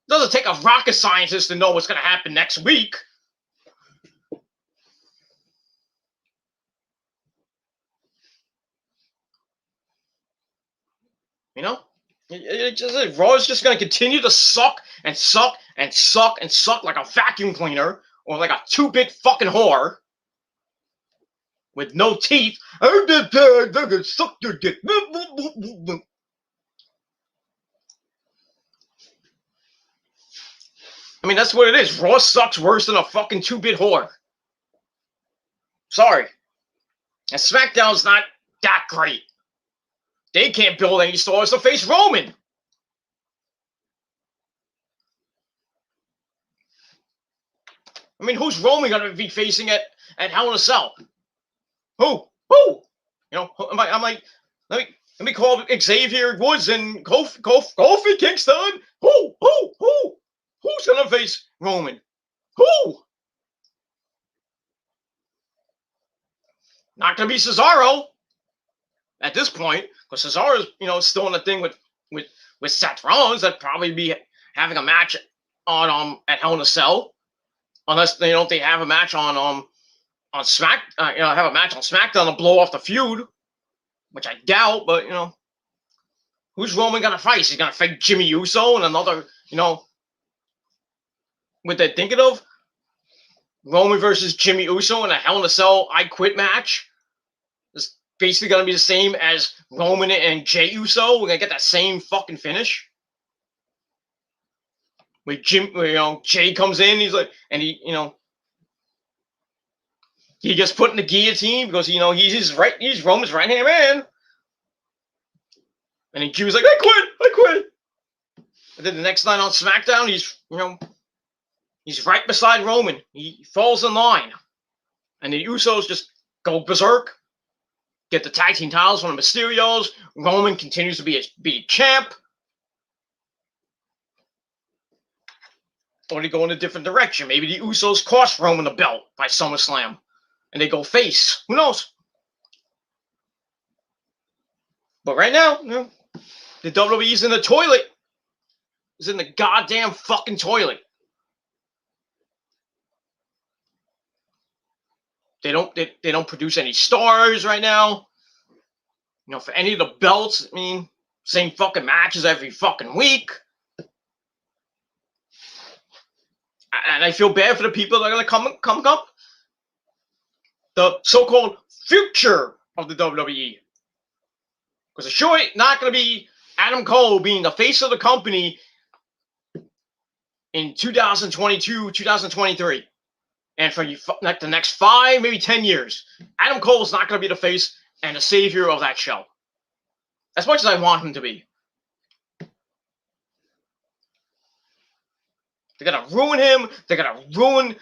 Doesn't take a rocket scientist to know what's going to happen next week. You know? Raw is just going to continue to suck and suck and suck and suck like a vacuum cleaner or like a 2-bit fucking whore with no teeth. I'm gonna suck your dick. I mean, that's what it is. Raw sucks worse than a fucking 2-bit whore. Sorry. And SmackDown's not that great. They can't build any stars to face Roman. I mean, who's Roman going to be facing at Hell in a Cell? Who? You know, I'm like, let me call Xavier Woods and Kofi Kingston. Who? Who's going to face Roman? Who? Not going to be Cesaro at this point, because Cesaro's, you know, still in the thing with Seth Rollins. That'd probably be having a match on at Hell in a Cell, unless they have a match on have a match on SmackDown to blow off the feud, which I doubt. But you know, who's Roman gonna fight? He's gonna fight Jimmy Uso and another, you know, what they're thinking of. Roman versus Jimmy Uso in a Hell in a Cell I Quit match. It's basically going to be the same as Roman and Jey Uso. We're going to get that same fucking finish. With Jey comes in, he's like, and he gets put in the guillotine because, you know, he's Roman's right-hand man. And then Q's like, I quit. And then the next night on SmackDown, he's right beside Roman. He falls in line. And the Usos just go berserk. Get the tag team titles from the Mysterios. Roman continues to be champ. Or they go in a different direction. Maybe the Usos cost Roman the belt by SummerSlam. And they go face. Who knows? But right now, you know, the WWE's in the toilet. It's in the goddamn fucking toilet. They don't produce any stars right now. You know, for any of the belts, I mean, same fucking matches every fucking week. And I feel bad for the people that are going to come up. The so-called future of the WWE. Because it's sure not going to be Adam Cole being the face of the company in 2022, 2023. And for like the next 5, maybe 10 years, Adam Cole is not going to be the face and the savior of that show. As much as I want him to be. They're going to ruin him. They're going to ruin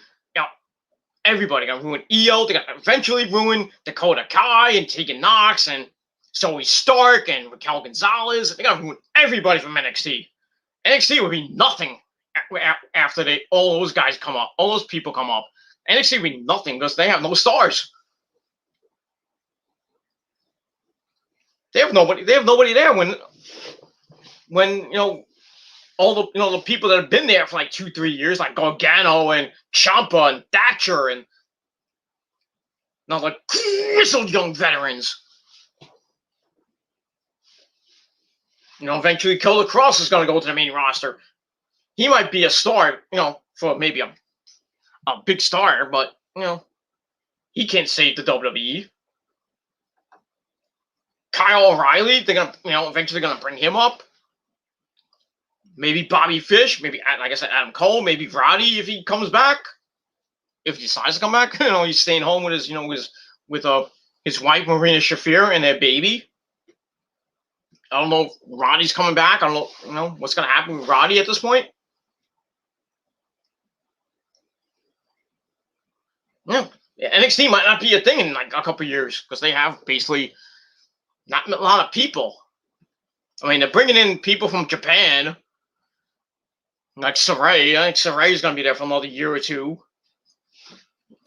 everybody. They're going to ruin EO. They're going to eventually ruin Dakota Kai and Tegan Nox and Zoe Stark and Raquel Gonzalez. They're going to ruin everybody from NXT. NXT would be nothing after all those guys come up. All those people come up. NXT would be nothing because they have no stars. They have nobody there when you know all the the people that have been there for like 2-3 years, like Gargano and Ciampa and Thatcher and like grizzled young veterans. You know, eventually Killer Cross is going to go to the main roster. He might be a star, you know, for maybe a big star, but you know, he can't save the WWE. Kyle O'Reilly, they're gonna, eventually gonna bring him up. Maybe Bobby Fish, maybe, like I said, Adam Cole, maybe Roddy if he comes back. If he decides to come back, he's staying home with his, his wife Marina Shafir and their baby. I don't know if Roddy's coming back. I don't know, what's gonna happen with Roddy at this point. Yeah, NXT might not be a thing in like a couple years because they have basically not a lot of people. I mean, they're bringing in people from Japan, like Sarai. I think Saray's going to be there for another year or two.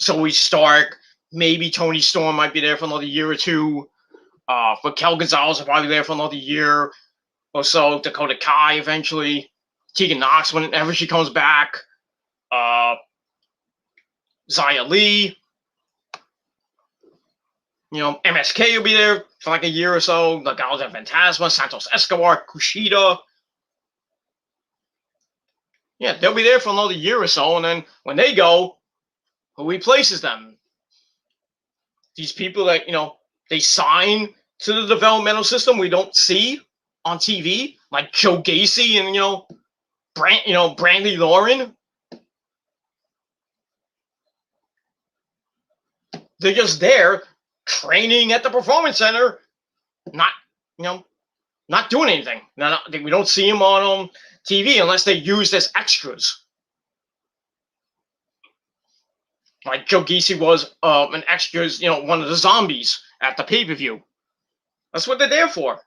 Zoe Stark, maybe Tony Storm might be there for another year or two. Raquel Gonzalez will probably be there for another year or so. Dakota Kai eventually. Tegan Knox whenever she comes back. Xia Li. MSK will be there for like a year or so. Legado del Fantasma, Santos Escobar, Kushida. Yeah, they'll be there for another year or so, and then when they go, who replaces them? These people that, they sign to the developmental system we don't see on TV, like Joe Gacy and, Brandy Lauren. They're just there training at the performance center, not, not doing anything. We don't see them on TV unless they're used as extras. Like Joe Gacy was an extras, one of the zombies at the pay-per-view. That's what they're there for.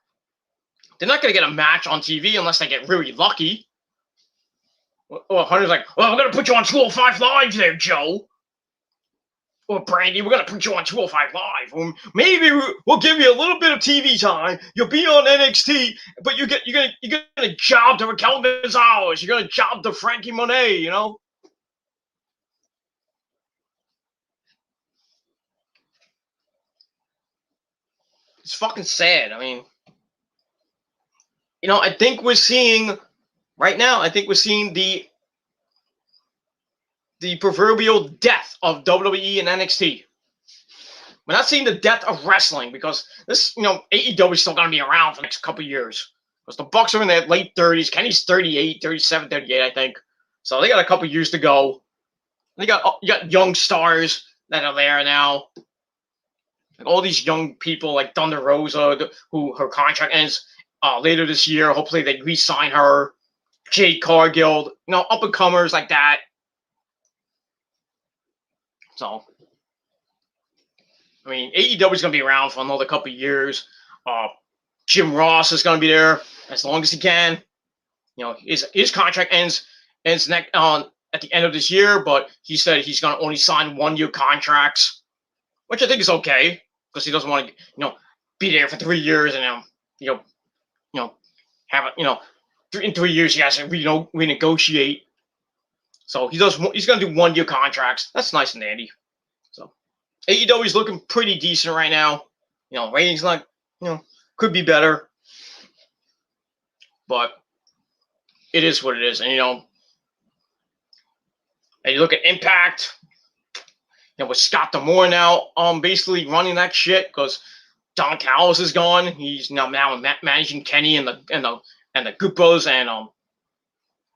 They're not going to get a match on TV unless they get really lucky. Or Hunter's like, well, we're going to put you on 205 Live there, Joe. Or Brandy, we're going to put you on 205 Live. Or maybe we'll give you a little bit of TV time. You'll be on NXT, but you're going to job to Raquel Gonzalez. You're going to job to Frankie Monet, It's fucking sad. I mean, I think we're seeing right now. I think we're seeing the proverbial death of WWE and NXT. We're not seeing the death of wrestling because this, AEW is still going to be around for the next couple of years. Because the Bucks are in their late 30s. Kenny's 38, 37, 38, I think. So they got a couple of years to go. You got young stars that are there now. Like all these young people like Thunder Rosa, who her contract ends later this year. Hopefully they re-sign her. Jade Cargill, up-and-comers like that. So, I mean, AEW is going to be around for another couple of years. Jim Ross is going to be there as long as he can. His contract ends next at the end of this year, but he said he's going to only sign 1-year contracts, which I think is okay because he doesn't want to, be there for 3 years and have it, in 3 years he has to renegotiate. So he's going to do 1-year contracts. That's nice and dandy. So AEW is looking pretty decent right now. Ratings could be better, but it is what it is. And and you look at Impact. With Scott D'Amore now, basically running that shit because Don Callis is gone. He's now managing Kenny and the Good Bros and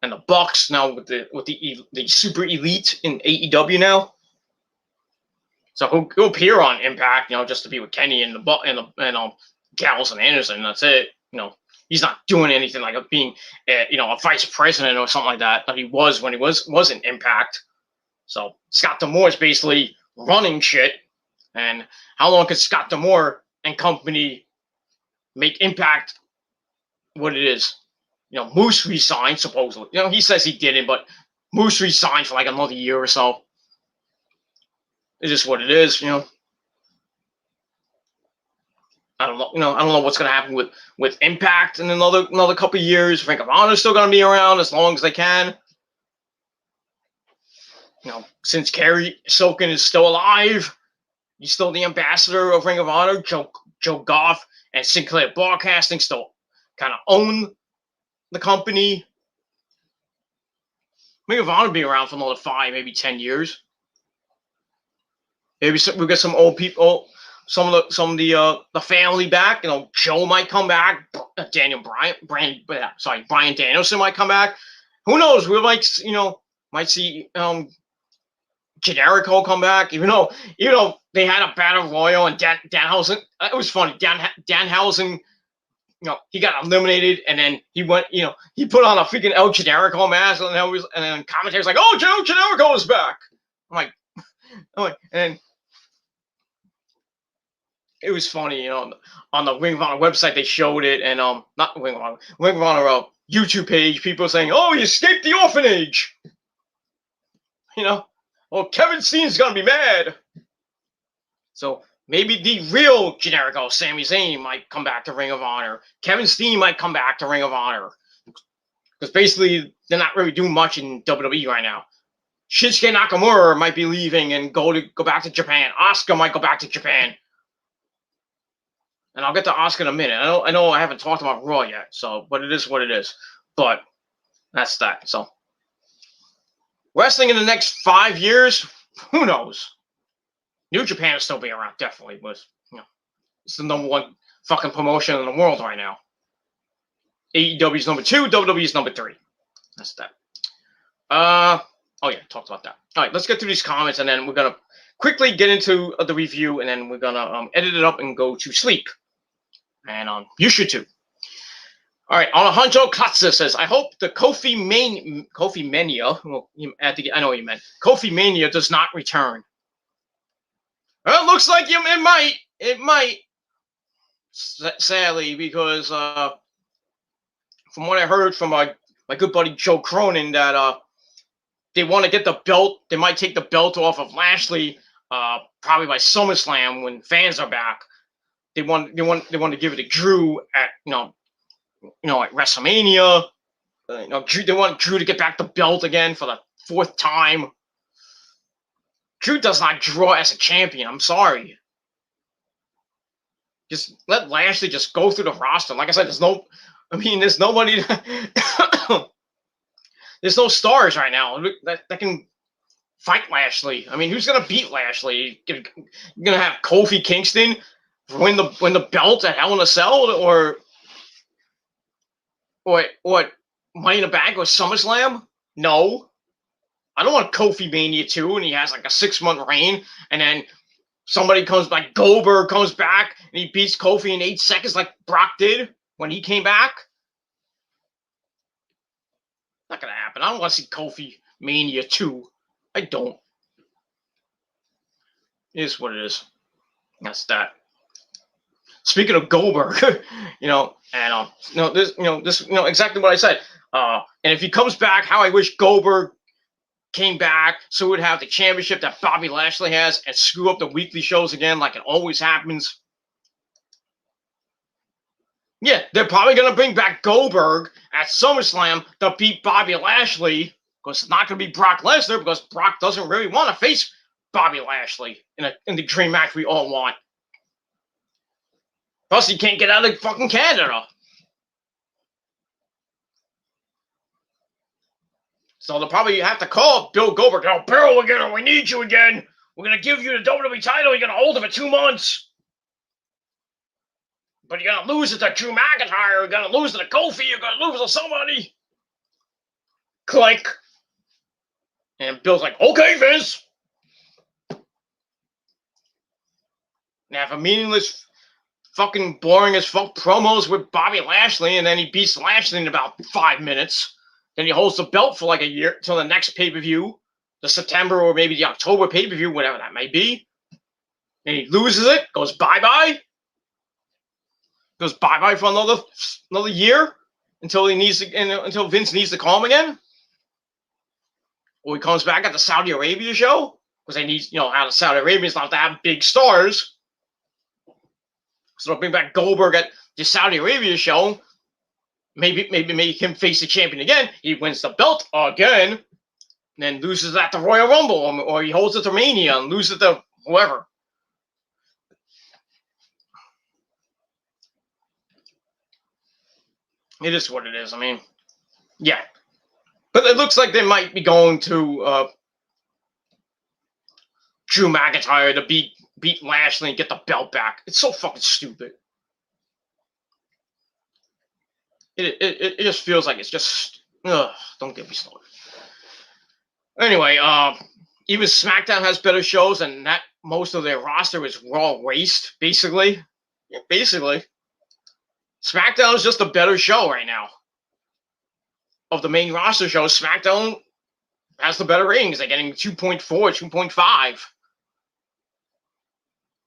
the Bucks now with the Super Elite in AEW now. So he'll appear on Impact, just to be with Kenny and Gallows and Anderson. That's it. He's not doing anything like being, a vice president or something like that he was when he was in Impact. So Scott D'Amore is basically running shit. And how long could Scott D'Amore and company make Impact what it is? Moose resigned supposedly. He says he didn't, but Moose resigned for like another year or so. It's just what it is, I don't know. I don't know what's going to happen with Impact in another couple of years. Ring of Honor is still going to be around as long as they can. Since Kerry Silken is still alive, he's still the ambassador of Ring of Honor. Joe Goff and Sinclair Broadcasting still kind of own the company. Ring of Honor will be around for another 5, maybe 10 years. Maybe we'll get some old people, some of the family back. Joe might come back. Brian Danielson might come back. Who knows? We might see Generico come back. Even though they had a battle royal and Danhausen. It was funny. Danhausen, he got eliminated and then he went. He put on a freaking El Generico mask and then commentators like, "Oh, Joe Generico is back." I'm like, and it was funny, on the Ring of Honor website they showed it, and not Ring of Honor YouTube page, people saying, "Oh, he escaped the orphanage." Well, Kevin Steen's gonna be mad. So maybe the real Generico, Sami Zayn, might come back to Ring of Honor. Kevin Steen might come back to Ring of Honor. Because basically, they're not really doing much in WWE right now. Shinsuke Nakamura might be leaving and go back to Japan. Asuka might go back to Japan. And I'll get to Asuka in a minute. I know I haven't talked about Raw yet, but it is what it is. But that's that. So wrestling in the next 5 years, who knows? New Japan will still be around, definitely, but it's the number one fucking promotion in the world right now. AEW is number 2, WWE is number 3. That's that. Oh yeah, talked about that. All right, let's get through these comments, and then we're gonna quickly get into the review, and then we're gonna edit it up and go to sleep. And you should too. All right, Alejandro Katza says, I hope the Kofi Mania, well, I know what you meant, Kofi Mania does not return. Well, it looks like it might, sadly, because from what I heard from my good buddy Joe Cronin, that they want to get the belt, they might take the belt off of Lashley, probably by SummerSlam when fans are back. They want to give it to Drew at at WrestleMania. They want Drew to get back the belt again for the 4th time. Drew does not draw as a champion. I'm sorry. Just let Lashley just go through the roster. Like I said, there's nobody. There's no stars right now that can fight Lashley. I mean, who's gonna beat Lashley? You're gonna have Kofi Kingston win the belt at Hell in a Cell, or what? Money in the Bank or SummerSlam? No, I don't want Kofi Mania 2, and he has like a 6-month reign, and then somebody comes like Goldberg comes back and he beats Kofi in 8 seconds like Brock did when he came back. Not gonna happen. I don't want to see Kofi Mania 2. I don't. It is what it is. That's that. Speaking of Goldberg, this exactly what I said. And if he comes back, how I wish Goldberg came back so we would have the championship that Bobby Lashley has and screw up the weekly shows again like it always happens. Yeah, they're probably going to bring back Goldberg at SummerSlam to beat Bobby Lashley, because it's not going to be Brock Lesnar, because Brock doesn't really want to face Bobby Lashley in the dream match we all want. Plus, he can't get out of fucking Canada. So they'll probably have to call Bill Goldberg. Oh, Bill, we need you again. We're going to give you the WWE title. You're going to hold it for 2 months. But you're going to lose it to Drew McIntyre. You're going to lose it to Kofi. You're going to lose it to somebody. Click. And Bill's like, okay, Vince. Now, have a meaningless, fucking boring as fuck promos with Bobby Lashley, and then he beats Lashley in about 5 minutes. Then he holds the belt for like a year till the next pay-per-view, the September or maybe the October pay-per-view, whatever that may be. And he loses it, goes bye-bye. Goes bye-bye for another year until until Vince needs to call him again. Or he comes back at the Saudi Arabia show, because they need, out of Saudi Arabia, not to have big stars. So they'll bring back Goldberg at the Saudi Arabia show. Maybe make him face the champion again. He wins the belt again, and then loses at the Royal Rumble, or he holds it to Mania and loses to whoever. It is what it is. I mean, yeah. But it looks like they might be going to Drew McIntyre to beat Lashley and get the belt back. It's so fucking stupid. It just feels like it's just... don't get me started. Anyway, even SmackDown has better shows, and that most of their roster is raw waste, basically. Yeah, basically. SmackDown is just a better show right now. Of the main roster shows, SmackDown has the better ratings. They're getting 2.4, 2.5.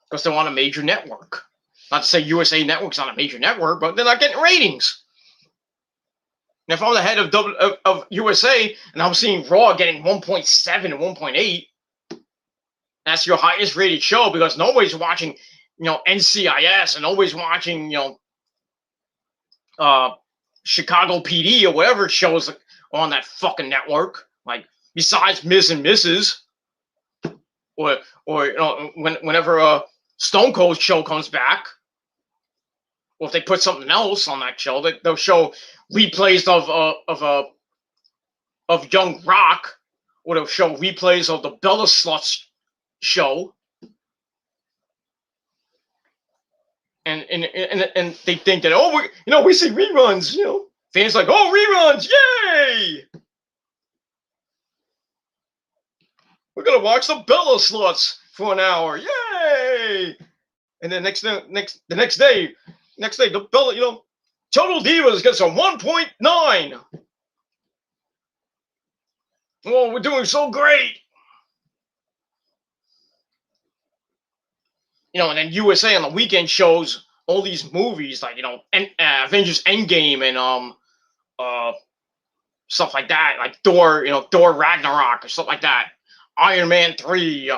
Because they're on a major network. Not to say USA Network's on a major network, but they're not getting ratings. And if I'm the head of USA and I'm seeing Raw getting 1.7 and 1.8, that's your highest rated show, because nobody's watching, NCIS, and nobody's watching, Chicago PD or whatever shows on that fucking network. Like besides Ms. and Mrs. or whenever a Stone Cold show comes back, or if they put something else on that show, they'll show replays of Young Rock, or they'll show replays of the Bella Sluts show. And they think that we see reruns. Fans like, oh, reruns, yay! We're gonna watch the Bella Sluts for an hour, yay! And then the next day, the Bella, Total Divas gets a 1.9. Oh, we're doing so great. And then USA on the weekend shows all these movies like Avengers Endgame and stuff like that, like Thor Ragnarok or stuff like that, Iron Man 3,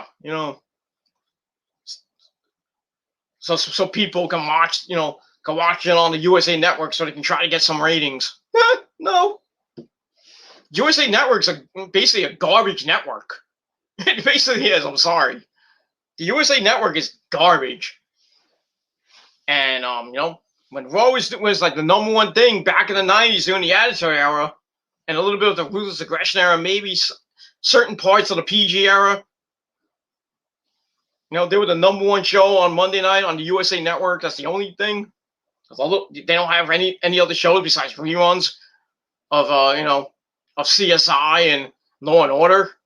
so people can watch it on the USA Network so they can try to get some ratings. No, USA Network's basically a garbage network. It basically is. I'm sorry. The USA Network is garbage. And when Raw was like the number one thing back in the 90s during the Attitude Era, and a little bit of the Ruthless Aggression Era, maybe certain parts of the PG era, they were the number one show on Monday night on the USA Network. That's the only thing. They don't have any other shows besides reruns of of CSI and Law and Order.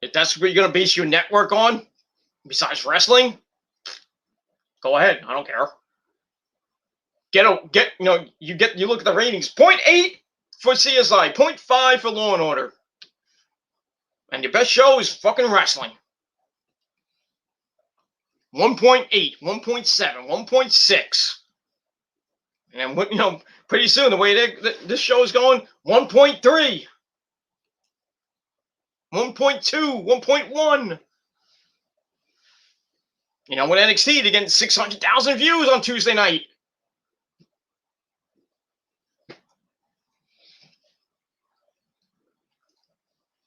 If that's what you're gonna base your network on, besides wrestling, go ahead. I don't care. You look at the ratings. 0.8 for CSI, 0.5 for Law and Order, and your best show is fucking wrestling. 1.8, 1.7, 1.6, and then pretty soon the way this show is going, 1.3, 1.2, 1.1. With NXT, they're getting 600,000 views on Tuesday night.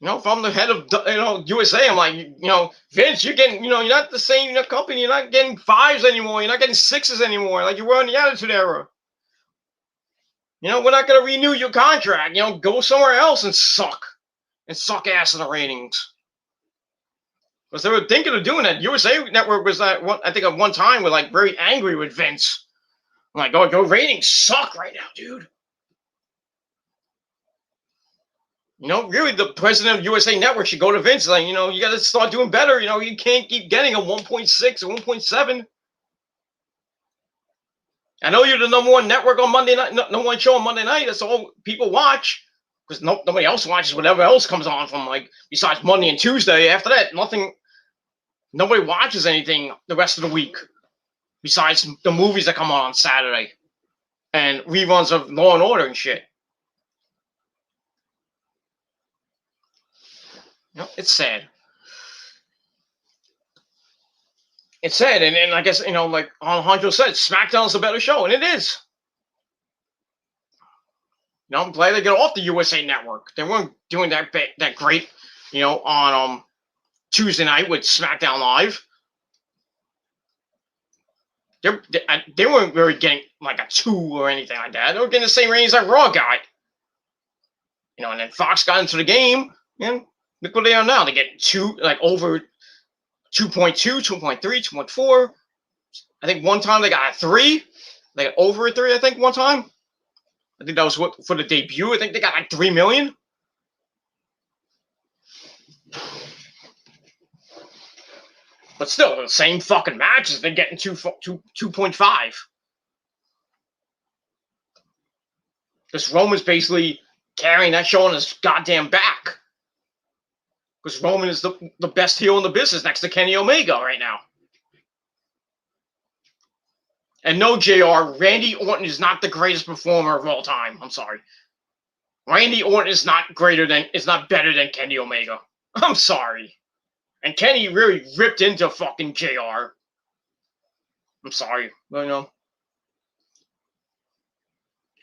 If I'm the head of USA, I'm like, Vince, you're getting, you're not the same company. You're not getting 5s anymore. You're not getting 6s anymore, like you were in the Attitude Era. We're not going to renew your contract. Go somewhere else and suck ass in the ratings. Because they were thinking of doing that. USA Network was I think at one time were like very angry with Vince. I'm like, oh, your ratings suck right now, dude. Really, the president of USA Network should go to Vince. Like, you got to start doing better. You can't keep getting a 1.6 or 1.7. I know you're the number one network on Monday night, number one show on Monday night. That's all people watch. Because nobody else watches whatever else comes on from, like, besides Monday and Tuesday. After that, nobody watches anything the rest of the week besides the movies that come on Saturday and reruns of Law and Order and shit. It's sad. It's sad, and I guess, like Alejandro said, SmackDown's a better show, and it is. I'm glad they get off the USA Network. They weren't doing that great, on Tuesday night with SmackDown Live. They weren't really getting like a 2 or anything like that. They were getting the same ratings that Raw got. And then Fox got into the game, and look what they are now. They get over 2.2, 2.3, 2.4. I think one time they got a 3. They got over a 3, I think, one time. I think that was for the debut. I think they got like 3 million. But still, the same fucking matches, they're getting 2.5. Because Roman's basically carrying that show on his goddamn back. Because Roman is the best heel in the business next to Kenny Omega right now. And no, JR, Randy Orton is not the greatest performer of all time. I'm sorry. Randy Orton is not better than Kenny Omega. I'm sorry. And Kenny really ripped into fucking JR. I'm sorry, but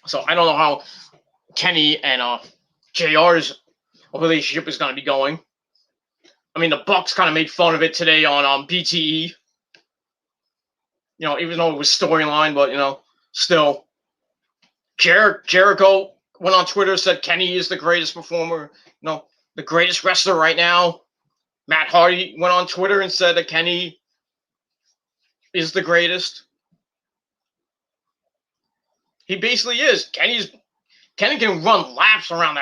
So I don't know how Kenny and JR's relationship is going to be going. I mean, the Bucks kind of made fun of it today on BTE. Even though it was storyline, but still, Jericho went on Twitter, said Kenny is the greatest performer, the greatest wrestler right now. Matt Hardy went on Twitter and said that Kenny is the greatest. He basically is. Kenny can run laps around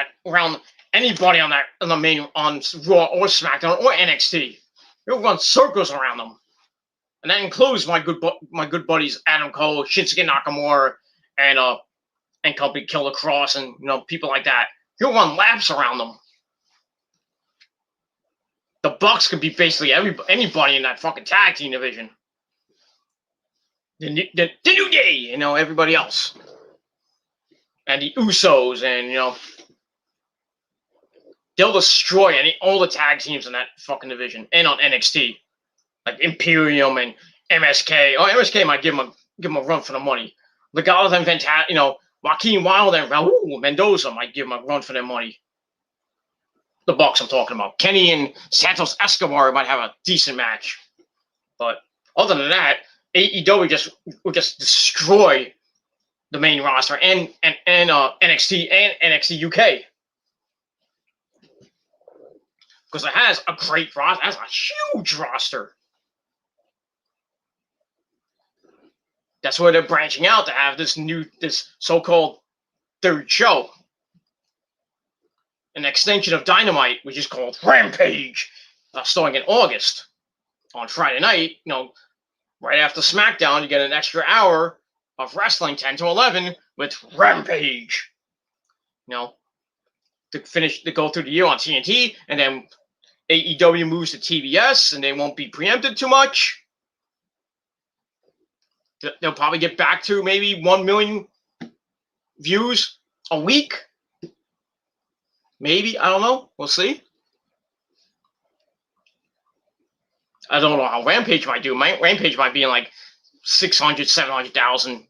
anybody on the main on Raw or SmackDown or NXT. He'll run circles around them, and that includes my good buddies Adam Cole, Shinsuke Nakamura, and company Killer Cross, and people like that. He'll run laps around them. The Bucks could be basically anybody in that fucking tag team division. The New Day, everybody else. And the Usos, and they'll destroy all the tag teams in that fucking division, and on NXT, like Imperium and MSK. Oh, MSK might give them a run for the money. Legado and Fantastic, Joaquin Wilde and Raul Mendoza might give them a run for their money. The Bucks I'm talking about. Kenny and Santos Escobar might have a decent match, but other than that, AEW will just destroy the main roster and NXT and NXT UK, because it has a great roster. It has a huge roster. That's where they're branching out to have this so-called third show, an extension of Dynamite, which is called Rampage, starting in August on Friday night. Right after SmackDown, you get an extra hour of wrestling, 10 to 11, with Rampage. To go through the year on TNT, and then AEW moves to TBS, and they won't be preempted too much. They'll probably get back to maybe 1 million views a week. Maybe, I don't know. We'll see. I don't know how Rampage might do. Rampage might be in like 600, 700,000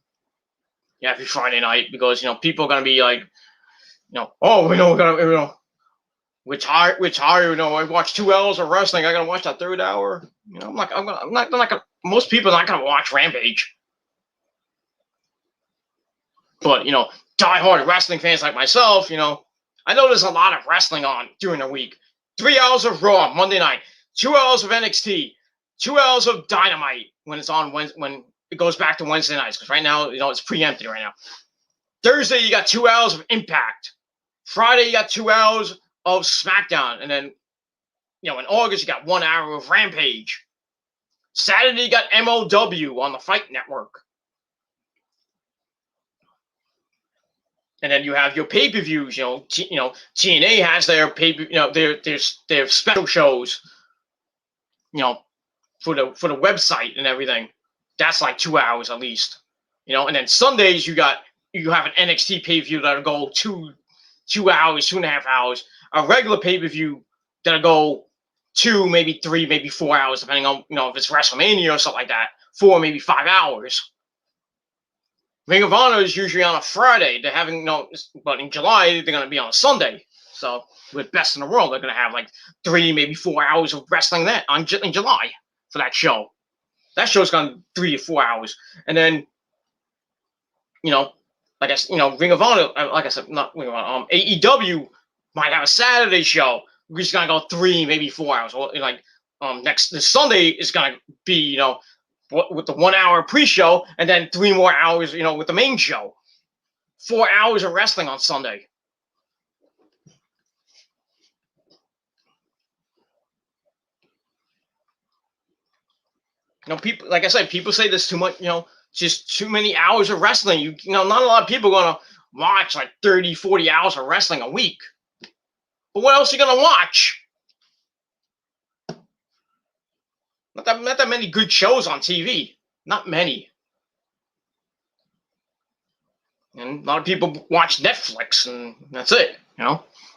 every Friday night, because people are gonna be like, oh, we're gonna, we're tired. I watched 2 hours of wrestling. I gotta watch that third hour. I'm not gonna. Most people are not gonna watch Rampage. But diehard wrestling fans like myself, I know there's a lot of wrestling on during the week. 3 hours of Raw Monday night, 2 hours of NXT, 2 hours of Dynamite when it's on when it goes back to Wednesday nights, because right now, it's preempted right now. Thursday, you got 2 hours of Impact. Friday, you got 2 hours of SmackDown. And then, in August, you got 1 hour of Rampage. Saturday, you got MOW on the Fight Network. And then you have your pay-per-views. TNA has their their special shows. For the website and everything. That's like 2 hours at least. And then Sundays you have an NXT pay-per-view that'll go 2 hours, 2.5 hours. A regular pay-per-view that'll go 2, maybe 3, maybe 4 hours, depending on if it's WrestleMania or something like that. 4, maybe 5 hours. Ring of Honor is usually on a Friday. They're having but in July they're going to be on a Sunday. So with Best in the World, they're going to have like 3, maybe 4 hours of wrestling in July for that show. That show's gone 3 to 4 hours, and then like I Ring of Honor, like I said, not Ring of Honor. AEW might have a Saturday show, which is gonna go 3, maybe 4 hours. Or this Sunday is gonna be with the 1 hour pre-show, and then 3 more hours with the main show. 4 hours of wrestling on Sunday. People, like I said, people say there's too much, just too many hours of wrestling. Not a lot of people are going to watch like 30, 40 hours of wrestling a week. But what else are you going to watch? Not that many good shows on TV. Not many. And a lot of people watch Netflix, and that's it.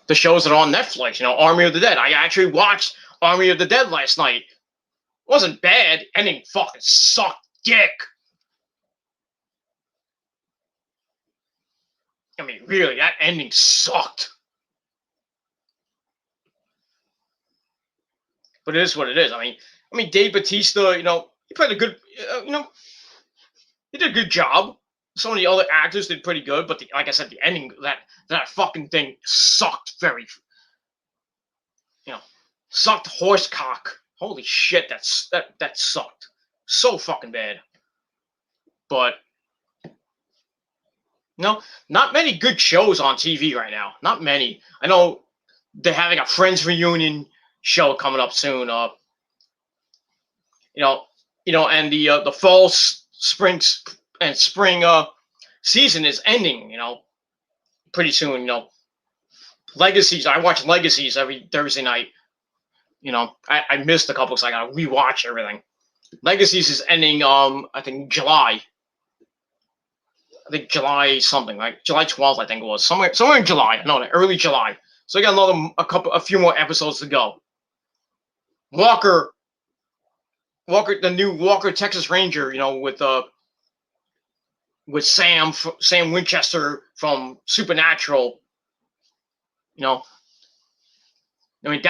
The shows that are on Netflix. Army of the Dead. I actually watched Army of the Dead last night. It wasn't bad. Ending fucking sucked dick. really, that ending sucked. But it is what it is. I mean, Dave Bautista, he played a good, he did a good job. Some of the other actors did pretty good, but like I said, the ending, that fucking thing sucked very, sucked horse cock. Holy shit, that sucked so fucking bad. But no, not many good shows on TV right now. Not many. I know they're having a Friends reunion show coming up soon. And the fall, spring season is ending. Pretty soon. Legacies. I watch Legacies every Thursday night. I missed a couple, so I gotta rewatch everything. Legacies is ending. I think July. I think July something, like July 12th, I think it was somewhere in July. No, early July. So I got a few more episodes to go. Walker, the new Walker Texas Ranger, with Sam Winchester from Supernatural. That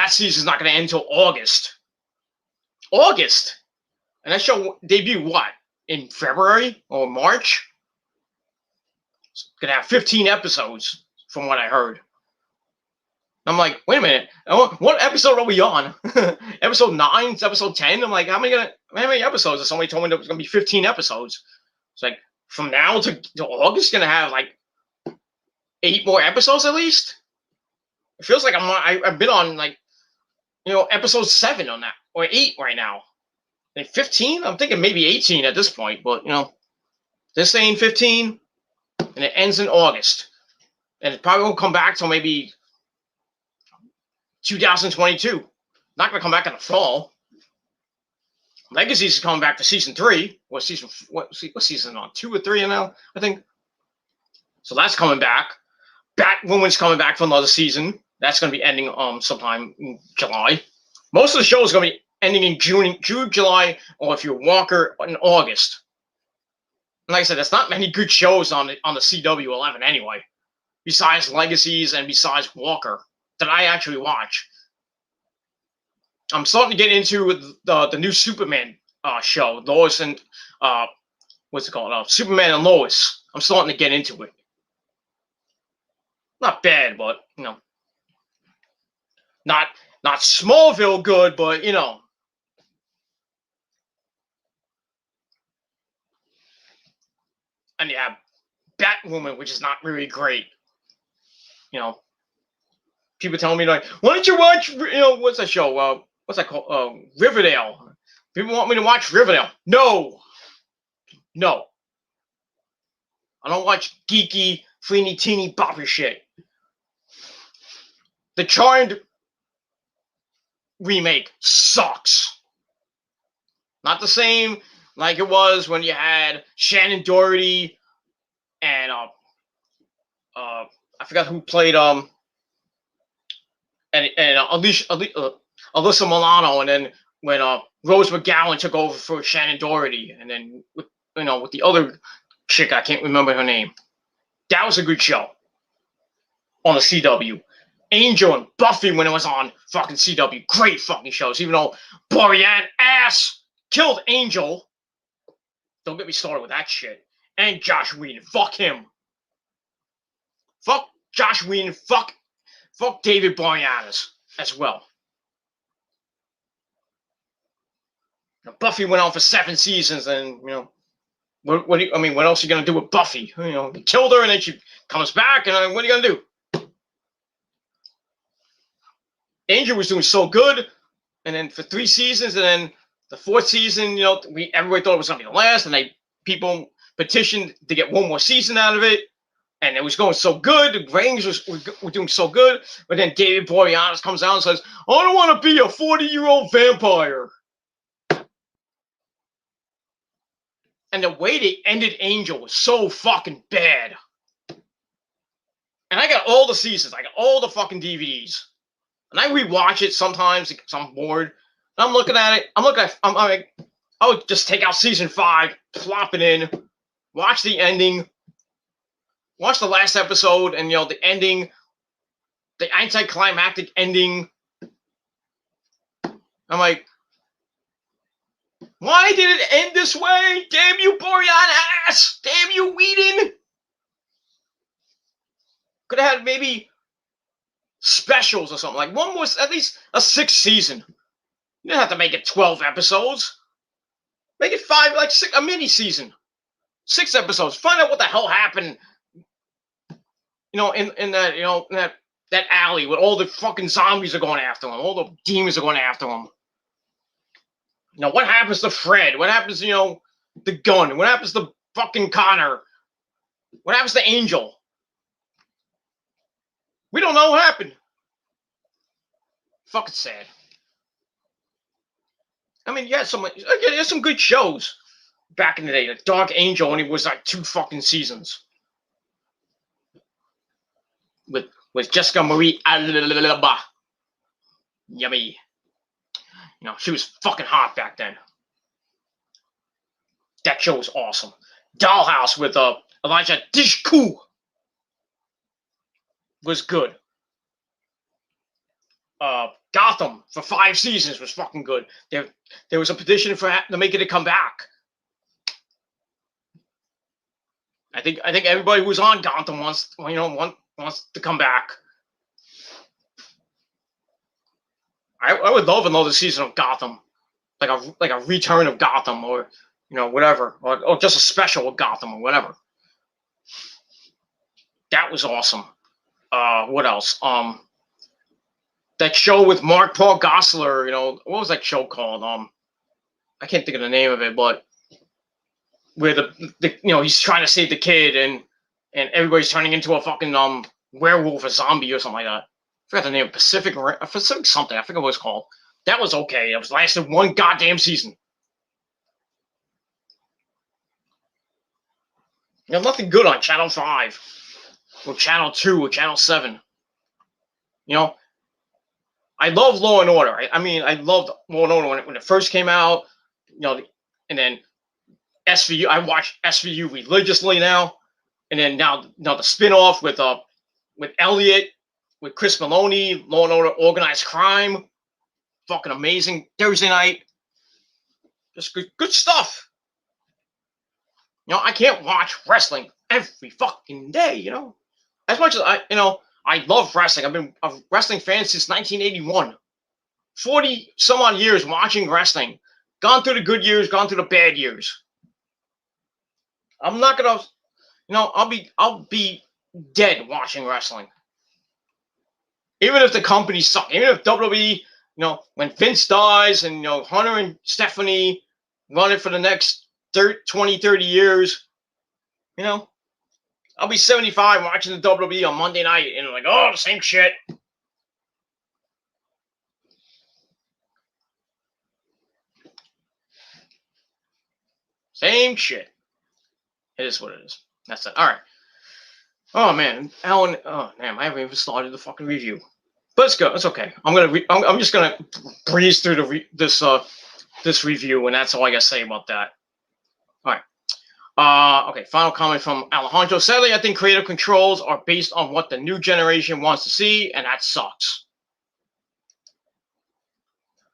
season's not going to end until August. And that show debut what, in February or March? It's going to have 15 episodes, from what I heard. I'm like, wait a minute, what episode are we on? Episode 9? It's episode 10? I'm like, how many episodes? Somebody told me there was going to be 15 episodes. It's like, from now to August, going to have like 8 more episodes at least? It feels like I've been on like, episode 7 on that, or 8 right now. And 15? I'm thinking maybe 18 at this point, but they're saying 15, and it ends in August. And it probably won't come back till maybe 2022. Not going to come back in the fall. Legacies is coming back to season 3. What season on? 2 or 3 now, I think. So that's coming back. Batwoman's coming back for another season. That's going to be ending sometime in July. Most of the show is going to be ending in June, July, or if you're Walker, in August. And like I said, there's not many good shows on the CW11 anyway, besides Legacies and besides Walker, that I actually watch. I'm starting to get into the new Superman show, Lois and what's it called? Superman and Lois. I'm starting to get into it. Not bad, but not Smallville good, but And you have Batwoman, which is not really great. People telling me like, why don't you watch? What's that show? What's that called? Riverdale. People want me to watch Riverdale. No. I don't watch geeky, feeny, teeny, bopper shit. The Charmed remake sucks. Not the same like it was when you had Shannon Doherty and I forgot who played and Alyssa Milano, and then when Rose McGowan took over for Shannon Doherty, and then with the other chick, I can't remember her name. That was a good show on the CW. Angel and Buffy when it was on fucking CW. Great fucking shows. Even though Borean ass killed Angel. Don't get me started with that shit. And Josh Whedon. Fuck him. Fuck Josh Whedon. Fuck David Boreanaz as well. Now, Buffy went on for 7 seasons, and what else are you gonna do with Buffy? They killed her, and then she comes back, and what are you gonna do? Angel was doing so good, and then for 3 seasons, and then the 4th season, everybody thought it was going to be the last, and people petitioned to get 1 more season out of it, and it was going so good. The ratings were doing so good, but then David Boreanaz comes out and says, "I don't want to be a 40-year-old vampire." And the way they ended Angel was so fucking bad. And I got all the seasons. I got all the fucking DVDs. And I rewatch it sometimes because I'm bored. And I'm looking at it. I'm like, I would just take out season 5, plop it in, watch the ending, watch the last episode and the ending, the anticlimactic ending. I'm like, why did it end this way? Damn you, Borean ass! Damn you, Whedon! Could have had maybe specials or something. Like one was at least a 6th season. You didn't have to make it 12 episodes. Make it 5, like a mini season. 6 episodes. Find out what the hell happened. In that that alley where all the fucking zombies are going after him. All the demons are going after him. What happens to Fred? What happens to, the gun? What happens to fucking Connor? What happens to Angel? We don't know what happened. Fucking sad. I mean, there's some good shows back in the day. Like Dark Angel, and it was like 2 fucking seasons. With Jessica Marie Alba. Yummy. She was fucking hot back then. That show was awesome. Dollhouse with Elijah Dushku was good. Gotham for 5 seasons was fucking good. There was a petition to make it come back. I think everybody who's on Gotham wants to come back. I would love another season of Gotham, like a return of Gotham, or whatever, or just a special of Gotham or whatever. That was awesome. What else? That show with Mark Paul Gosselaar, what was that show called? I can't think of the name of it, but where the he's trying to save the kid and everybody's turning into a fucking werewolf or zombie or something like that. I forgot the name. Pacific something. I forget what it's called. That was okay. It lasted 1 goddamn season. Nothing good on Channel 5 or Channel 2 or Channel 7. I love Law and Order. I loved Law and Order when it first came out. And then SVU. I watch SVU religiously now. And then now the spinoff with Elliot, with Chris Maloney, Law and Order Organized Crime. Fucking amazing. Thursday night. Just good stuff. I can't watch wrestling every fucking day, As much as I love wrestling. I've been a wrestling fan since 1981. 40 some odd years watching wrestling. Gone through the good years, gone through the bad years. I'm not gonna, I'll be dead watching wrestling. Even if the company sucks, even if WWE, when Vince dies and Hunter and Stephanie run it for the next 20, 30 years, I'll be 75 watching the WWE on Monday night and the same shit. Same shit. It is what it is. That's it. All right. Oh man, Alan. Oh damn, I haven't even started the fucking review. But it's good. It's okay. I'm just gonna breeze through this review, and that's all I gotta say about that. All right. Okay. Final comment from Alejandro. Sadly, I think creative controls are based on what the new generation wants to see, and that sucks.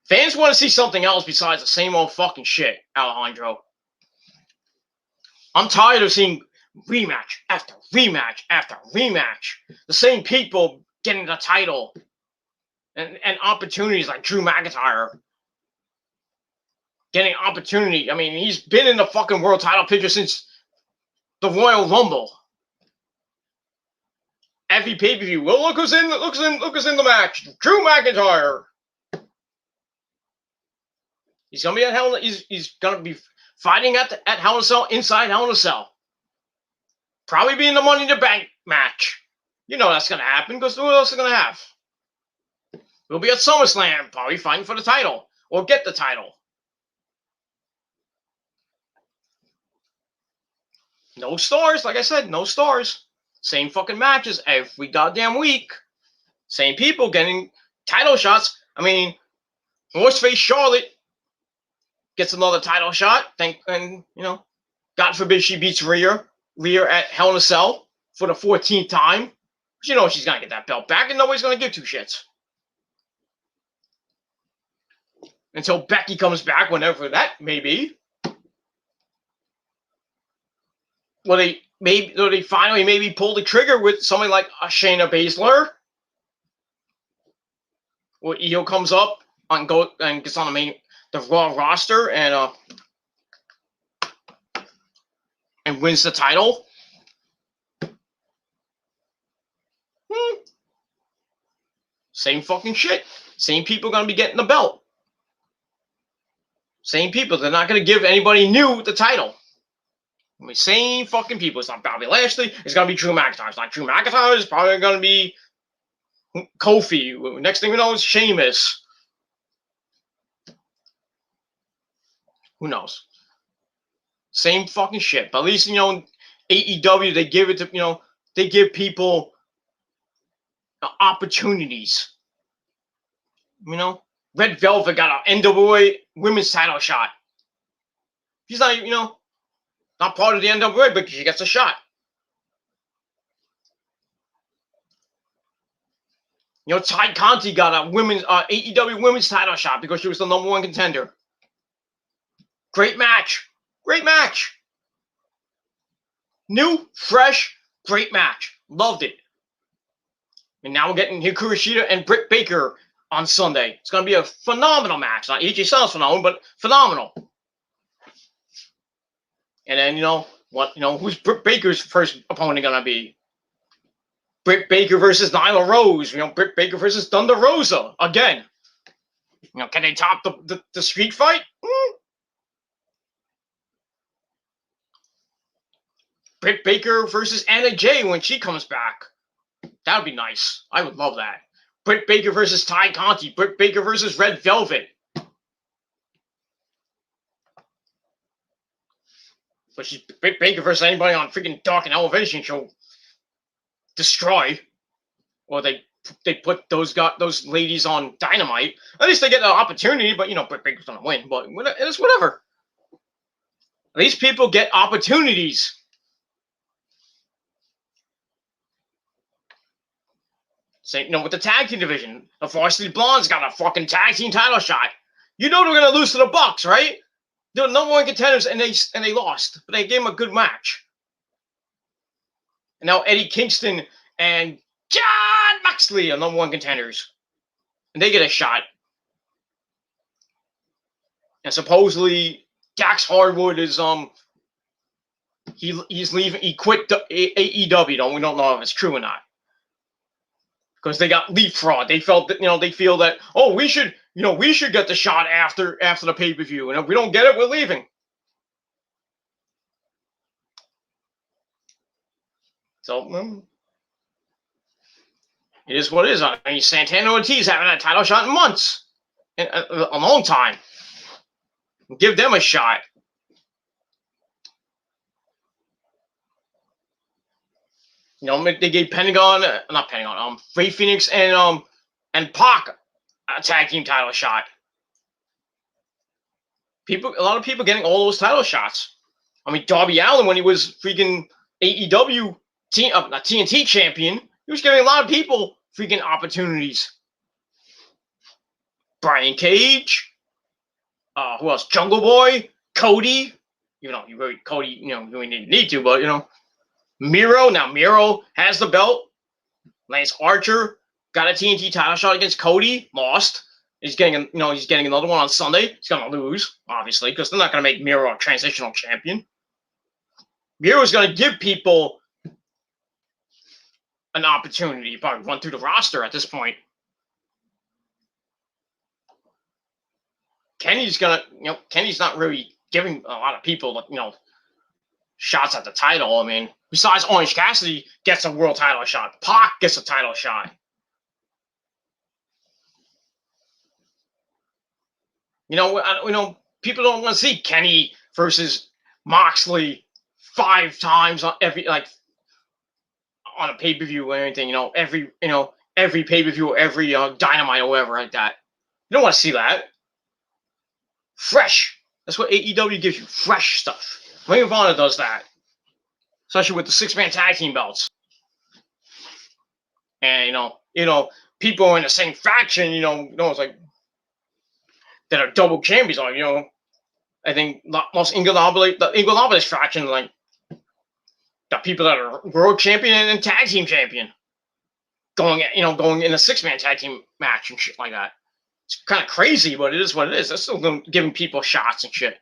Fans want to see something else besides the same old fucking shit, Alejandro. I'm tired of seeing rematch after rematch after rematch. The same people getting the title and opportunities like Drew McIntyre getting opportunity. I mean, he's been in the fucking world title picture since the Royal Rumble. Every pay-per-view. Well, look who's in the match. Drew McIntyre. He's gonna be at Hell. He's gonna be fighting at Hell in a Cell, inside Hell in a Cell. Probably be in the Money in the Bank match. That's gonna happen because who else is gonna have? We'll be at SummerSlam, probably fighting for the title or get the title. No stars, like I said, no stars. Same fucking matches every goddamn week. Same people getting title shots. I mean, Horseface Charlotte gets another title shot. God forbid she beats Rhea at Hell in a Cell. for the 14th time. But you know she's gonna get that belt back, and nobody's gonna give two shits until Becky comes back, whenever that may be. Will they finally maybe pull the trigger with somebody like Shayna Baszler? Where Io comes up and gets on the Raw roster and wins the title. Same fucking shit. Same people gonna be getting the belt. Same people. They're not gonna give anybody new the title. I mean, same fucking people. It's not Bobby Lashley. It's gonna be Drew McIntyre. It's not Drew McIntyre. It's probably gonna be Kofi. Next thing we know is Sheamus. Who knows? Same fucking shit. But at least, you know, AEW, they give it to, they give people opportunities. You know, Red Velvet got an NWA women's title shot. She's not, not part of the NWA, but she gets a shot. Ty Conti got a AEW women's title shot because she was the #1 contender. Great match. Great match. New, fresh, great match. Loved it. And now we're getting Hikaru Shida and Britt Baker on Sunday. It's going to be a phenomenal match. Not AJ Styles phenomenal, but phenomenal. And then, who's Britt Baker's first opponent going to be? Britt Baker versus Nyla Rose. Britt Baker versus Thunder Rosa. Again. Can they top the street fight? Britt Baker versus Anna Jay when she comes back. That would be nice. I would love that. Britt Baker versus Ty Conti. Britt Baker versus Red Velvet. But she's Britt Baker versus anybody on freaking Dark and Elevation show. Destroy. Or they put those ladies on Dynamite. At least they get an opportunity, but Britt Baker's gonna win. But it's whatever. These people get opportunities. Same, with the tag team division. The Varsity Blondes got a fucking tag team title shot. They're gonna lose to the Bucks, right? They're #1 contenders and they lost, but they gave them a good match. And now Eddie Kingston and Jon Moxley are #1 contenders, and they get a shot. And supposedly Dax Hardwood is he's leaving. He quit AEW. We don't know if it's true or not. Because they got leapfrog. They felt that they feel that we should get the shot after the pay-per-view, and if we don't get it, we're leaving. So it is what it is. I mean, Santana Ortiz haven't had a title shot in months, in a long time. Give them a shot. They gave Ray Phoenix and Pac a tag team title shot. A lot of people getting all those title shots. I mean, Darby Allin, when he was freaking AEW TNT champion, he was giving a lot of people freaking opportunities. Brian Cage, who else? Jungle Boy, Cody. Cody, you really didn't need to, but Miro. Now Miro has the belt. Lance Archer got a TNT title shot against Cody, lost. He's getting another one on Sunday. He's gonna lose, obviously, because they're not gonna make Miro a transitional champion. Miro's gonna give people an opportunity. Probably run through the roster at this point. Kenny's not really giving a lot of people, shots at the title. I mean, besides Orange Cassidy gets a world title shot. Pac gets a title shot. People don't want to see Kenny versus Moxley 5 times on on a pay-per-view or anything. Every pay-per-view or every Dynamite or whatever like that. You don't want to see that. Fresh. That's what AEW gives you. Fresh stuff. Ring of Honor does that. Especially with the 6-man tag team belts. and people in the same faction, it's like that are double champions. Like, I think most Ingolabile faction, like the people that are world champion and tag team champion, going in a 6-man tag team match and shit like that. It's kind of crazy, but it is what it is. They're still giving people shots and shit.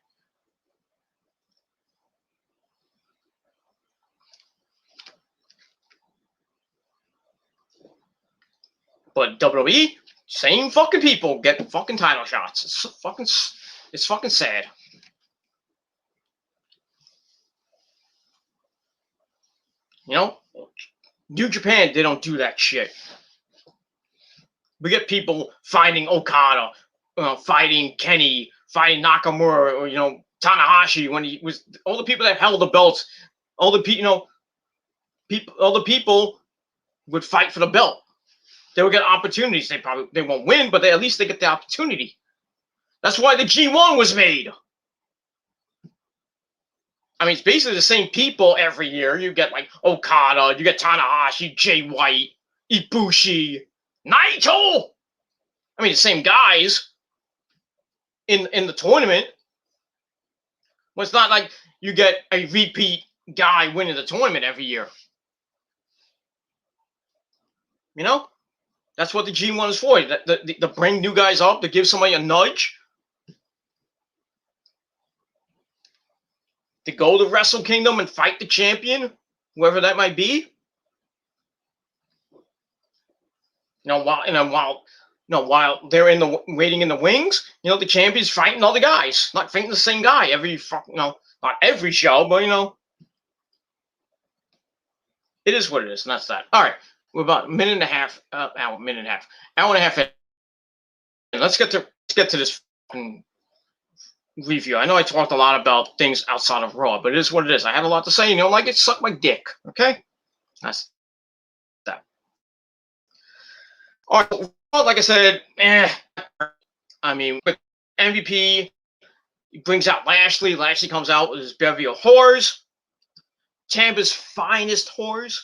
But WWE, same fucking people get fucking title shots. It's fucking sad. New Japan, they don't do that shit. We get people fighting Okada, fighting Kenny, fighting Nakamura, or Tanahashi when he was all the people that held the belts, all the people would fight for the belt. They would get opportunities. They won't win, but at least they get the opportunity. That's why the G1 was made. I mean, it's basically the same people every year. You get like Okada, you get Tanahashi, Jay White, Ibushi, Naito. I mean, the same guys in the tournament. Well, it's not like you get a repeat guy winning the tournament every year. That's what the G1 is for. To bring new guys up, to give somebody a nudge. To go to Wrestle Kingdom and fight the champion, whoever that might be. While they're waiting in the wings, the champion's fighting other guys, not fighting the same guy every not every show, but it is what it is, and that's that. All right, we're about a minute and a half, hour and a half in. Let's get to this fucking review. I know I talked a lot about things outside of Raw, but it is what it is. I had a lot to say. You don't like it? Suck my dick. Okay, that's that. All right, well, like I said, I mean, with MVP, he brings out Lashley. Lashley comes out with his bevy of whores. Tampa's finest whores.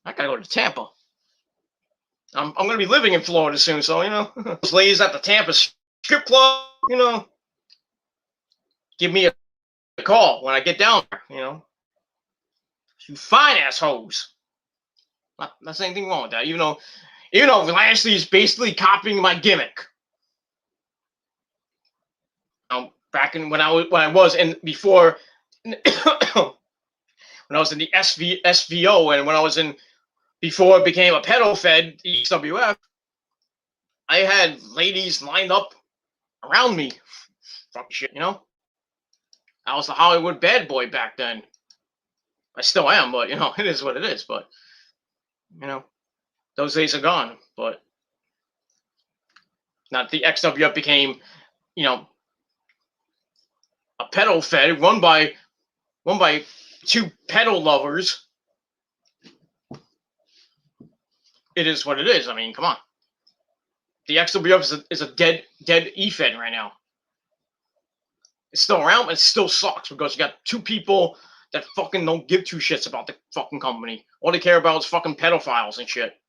I gotta go to Tampa. I'm gonna be living in Florida soon, so those ladies at the Tampa strip club, give me a call when I get down there. You fine ass hoes. Not saying anything wrong with that. Even though Lashley is basically copying my gimmick. Back in when I was in before. When I was in the SVO and when I was in before it became a pedal fed EWF, I had ladies lined up around me. Fuck shit, I was the Hollywood bad boy back then. I still am, but it is what it is. But those days are gone. But not the XWF became, a pedal fed run by two pedal lovers. It is what it is. I mean, come on. The XWF is a dead E-Fed right now. It's still around, but it still sucks because you got two people that fucking don't give two shits about the fucking company. All they care about is fucking pedophiles and shit.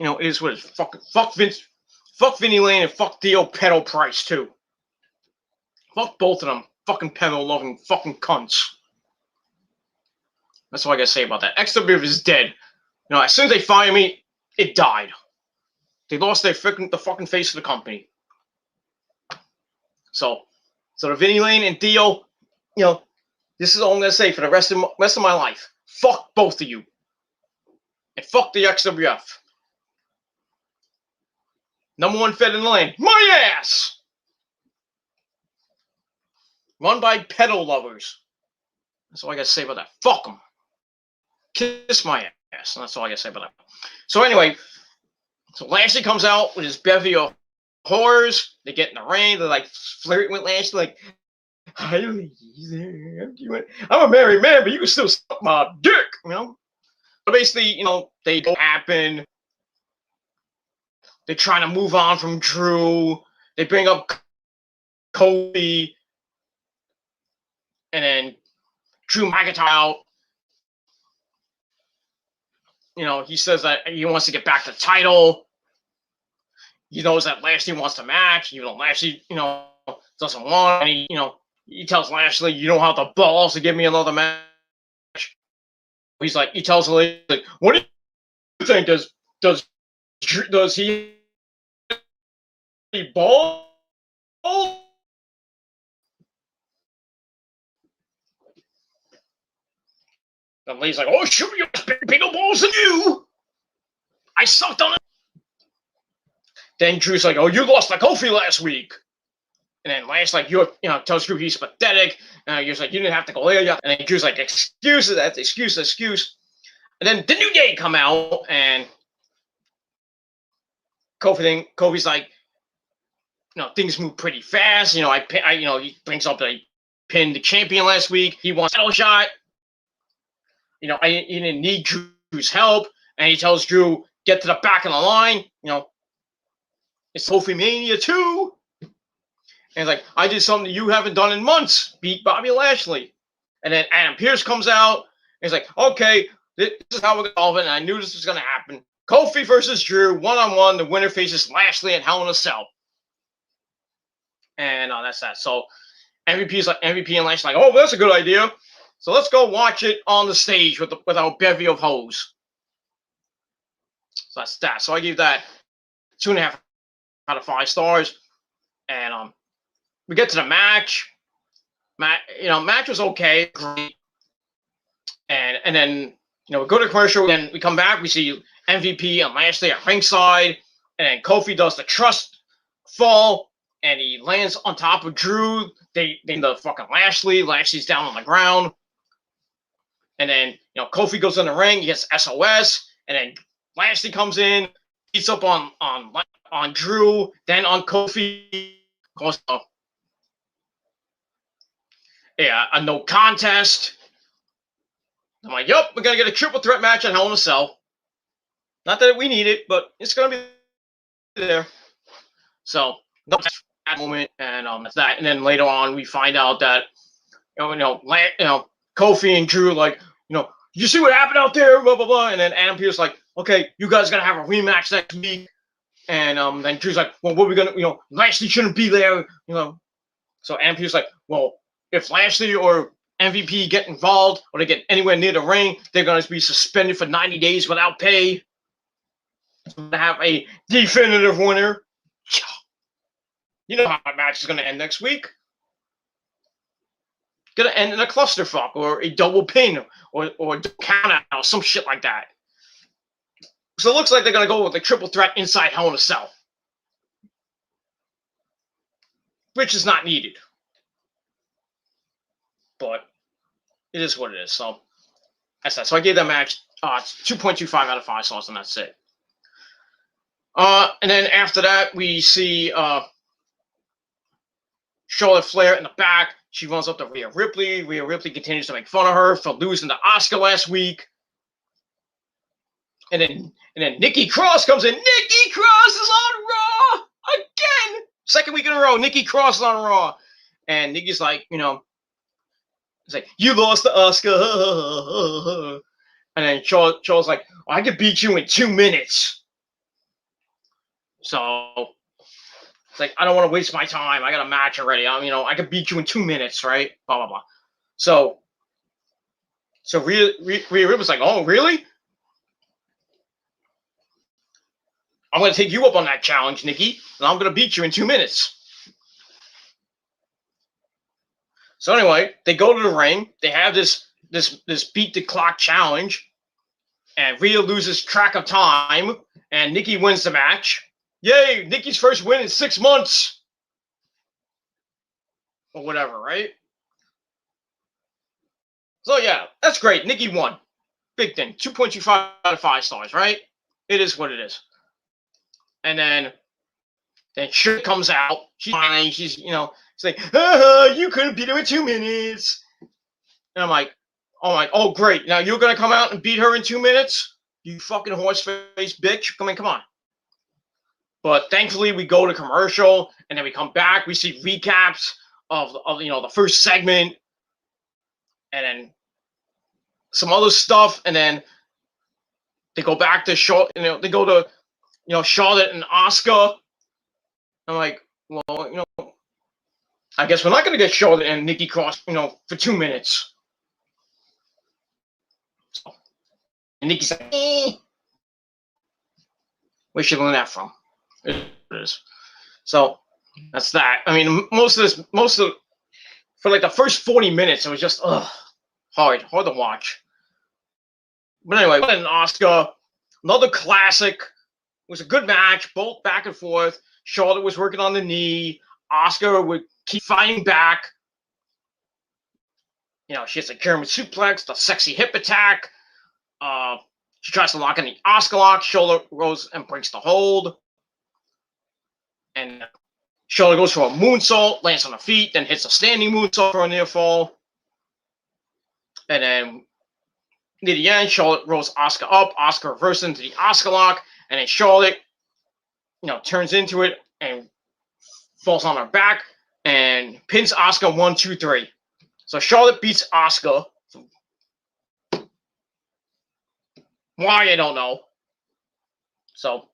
It is what it is. Fuck Vince. Fuck Vinny Lane and fuck Theo Pedo Price, too. Fuck both of them. Fucking pedo-loving fucking cunts. That's all I gotta say about that. XWF is dead. As soon as they fire me, it died. They lost the fucking face of the company. So the Vinny Lane and Theo, this is all I'm gonna say for the rest of my life. Fuck both of you. And fuck the XWF. Number one fed in the land. My ass! Run by pedo lovers. That's all I gotta say about that. Fuck them. Kiss my ass. And that's all I gotta say about that. So anyway, Lashley comes out with his bevy of whores. They get in the ring. They're like flirting with Lashley, like, "Hi, ladies. I'm a married man, but you can still suck my dick." But basically, they don't happen. They're trying to move on from Drew. They bring up Kobe. and then Drew McIntyre out. He says that he wants to get back the title. He knows that Lashley wants to match. Lashley, doesn't want. And he tells Lashley, "You don't have the balls to give me another match." He tells Lashley, like, "What do you think? Does he have any balls?" And Lee's like, "Oh, shoot, you have bigger balls than you. I sucked on it." Then Drew's like, "Oh, you lost to Kofi last week." And then Lance tells Drew he's pathetic. You're like, "You didn't have to go there yet." And then Drew's like, "Excuses, that's excuse." And then the New Day come out, and Kofi's like, things move pretty fast. He brings up that he pinned the champion last week. He wants a title shot. He didn't need Drew's help. And he tells Drew, "Get to the back of the line. It's Kofi Mania 2. And he's like, "I did something you haven't done in months. Beat Bobby Lashley." And then Adam Pearce comes out. And he's like, "Okay, this is how we're going to solve it. And I knew this was going to happen. Kofi versus Drew, one-on-one. The winner faces Lashley at Hell in a Cell." And that's that. So MVP and Lashley like, "Oh, that's a good idea. So let's go watch it on the stage with our bevy of hoes." So that's that. So I give that 2.5 out of 5 stars. And we get to the match. Match was okay, great. And then we go to commercial. Then we come back. We see MVP and Lashley at ringside, and then Kofi does the trust fall, and he lands on top of Drew. They the fucking Lashley. Lashley's down on the ground, and then Kofi goes in the ring. He gets SOS, and then Lashley comes in, beats up on Drew, then on Kofi. A no contest. I'm like, "Yep, we're gonna get a triple threat match at Hell in a Cell." Not that we need it, but it's gonna be there. So that moment, and that's that. And then later on, we find out that Kofi and Drew like, "You see what happened out there?" Blah blah blah. And then Adam Pearce like, "Okay, you guys gotta have a rematch next week." And then Drew's like, "Well, what are we gonna? Lashley shouldn't be there." So Adam Pearce like, "Well, if Lashley or MVP get involved or they get anywhere near the ring, they're going to be suspended for 90 days without pay. To have a definitive winner." You know how that match is going to end next week. Going to end in a clusterfuck or a double pin or a count out or some shit like that. So it looks like they're going to go with a triple threat inside Hell in a Cell, which is not needed. But it is what it is. So that's that. So I gave that match 2.25 out of 5 stars, and that's it. And then after that, we see Charlotte Flair in the back. She runs up to Rhea Ripley. Rhea Ripley continues to make fun of her for losing to Asuka last week. And then Nikki Cross comes in. Nikki Cross is on Raw again. Second week in a row, Nikki Cross is on Raw. And Nikki's like, it's like, "You lost to Asuka." And then Charles like, "I could beat you in 2 minutes." So it's like, I don't want to waste my time. I got a match already. I could beat you in 2 minutes, right? Blah blah blah. So Rhea Ripley's like, "Oh, really? I'm going to take you up on that challenge, Nikki, and I'm going to beat you in 2 minutes." So anyway, they go to the ring. They have this beat the clock challenge, and Rhea loses track of time, and Nikki wins the match. Yay! Nikki's first win in 6 months, or whatever, right? So yeah, that's great. Nikki won. Big thing. 2.25 out of 5 stars, right? It is what it is. And then Shit comes out. She's fine. She's like, "You couldn't beat her in 2 minutes." And I'm like, oh great. Now you're gonna come out and beat her in 2 minutes? You fucking horse-faced bitch. Come on. But thankfully we go to commercial and then we come back. We see recaps of the first segment. and then some other stuff, and then they go back to they go to Charlotte and Asuka. I'm like, well, I guess we're not gonna get Charlotte and Nikki Cross, for 2 minutes. So, and Nikki's like, where should I learn that from? It is. So that's that. I mean, for like the first 40 minutes, it was just hard to watch. But anyway, and Asuka, another classic. It was a good match, both back and forth. Charlotte was working on the knee. Asuka would keep fighting back. She has a German suplex, the sexy hip attack. She tries to lock in the Asuka lock. Charlotte goes and breaks the hold. And Charlotte goes for a moonsault, lands on her feet, then hits a standing moonsault for a near fall. And then near the end, Charlotte rolls Asuka up. Asuka reverses into the Asuka lock. And then Charlotte, turns into it and falls on her back and pins Asuka 1, 2, 3. So Charlotte beats Asuka. Why, I don't know. So,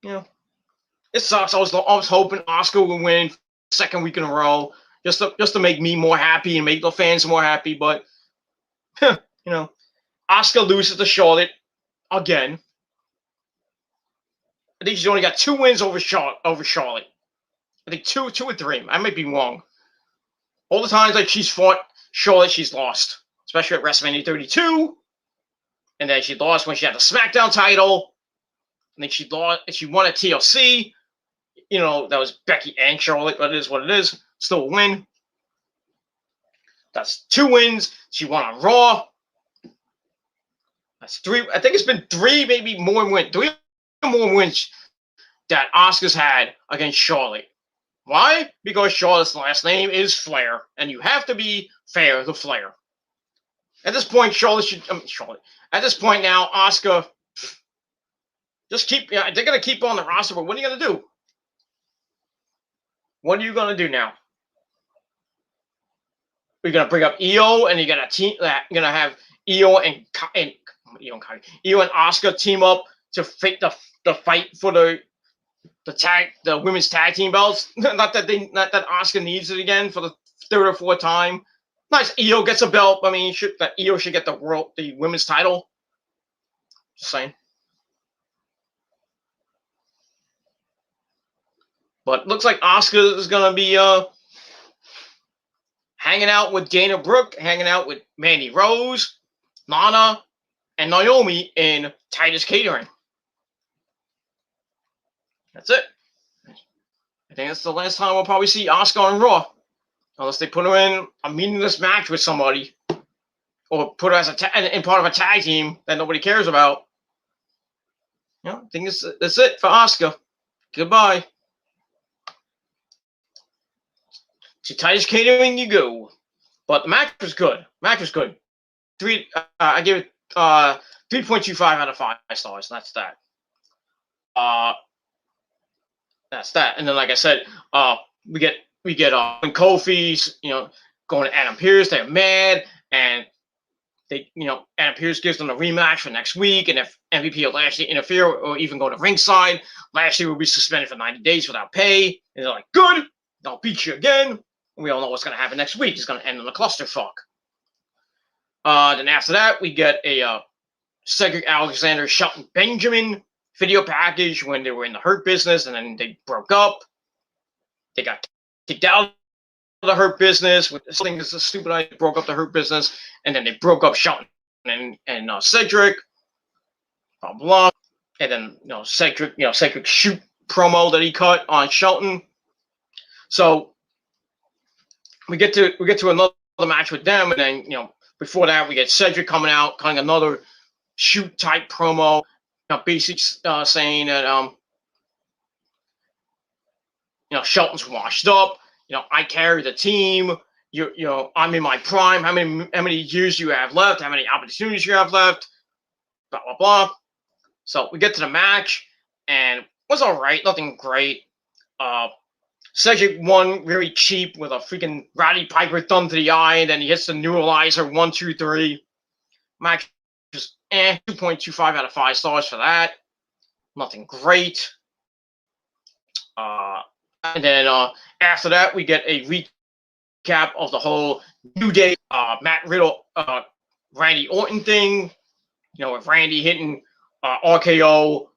it sucks. I was hoping Asuka would win second week in a row, just to make me more happy and make the fans more happy. But, Asuka loses to Charlotte again. I think she's only got 2 wins over Charlotte. I think 2 or 3. I might be wrong. All the times like she's fought Charlotte, she's lost, especially at WrestleMania 32. And then she lost when she had the SmackDown title. And then she won at TLC. That was Becky and Charlotte, but it is what it is. Still a win. That's 2 wins. She won on Raw. That's 3. I think it's been 3, maybe more wins. 3 more wins that Asuka's had against Charlotte. Why? Because Charlotte's last name is Flair, and you have to be fair to Flair. At this point, At this point now, Asuka, just keep. They're gonna keep on the roster, but what are you gonna do? What are you gonna do now? We're gonna bring up Io, and you're gonna have Io and Asuka team up to fight the fight for the women's tag team belts. not that Asuka needs it again for the 3rd or 4th time. Nice, Io gets a belt. I mean, Io should get the women's title. Just saying. But looks like Asuka is gonna be hanging out with Dana Brooke, hanging out with Mandy Rose, Lana, and Naomi in Titus Catering. That's it. I think that's the last time we'll probably see Asuka on Raw. Unless they put her in a meaningless match with somebody. Or put her as in part of a tag team that nobody cares about. I think that's it for Asuka. Goodbye. To Titus Catering you go. But the match was good. I gave it 3.25 out of 5 stars. That's that. That's that. And then, like I said, we get when Kofi's going to Adam Pearce. They're mad, and Adam Pearce gives them a rematch for next week. And if MVP or Lashley interfere or even go to ringside, Lashley will be suspended for 90 days without pay. And they're like, good, I'll beat you again. And we all know what's going to happen next week. It's going to end in a clusterfuck. Then after that, we get a Cedric Alexander, Shelton Benjamin video package when they were in the Hurt Business, and then they broke up. They got kicked out of the Hurt Business with something that's a stupid idea. Broke up the Hurt Business, and then they broke up Shelton and Cedric. Blah blah. And then Cedric shoot promo that he cut on Shelton. So we get to another match with them, and then before that we get Cedric coming out, cutting another shoot type promo. Basically saying that Shelton's washed up. I carry the team. I'm in my prime. How many years you have left? How many opportunities you have left? Blah blah blah. So we get to the match, and it was all right. Nothing great. Cedric won very cheap with a freaking Roddy Piper thumb to the eye, and then he hits the neuralizer 1, 2, 3. Match just 2.25 out of 5 stars for that. Nothing great. And then after that, we get a recap of the whole New Day, Matt Riddle, Randy Orton thing. With Randy hitting RKO,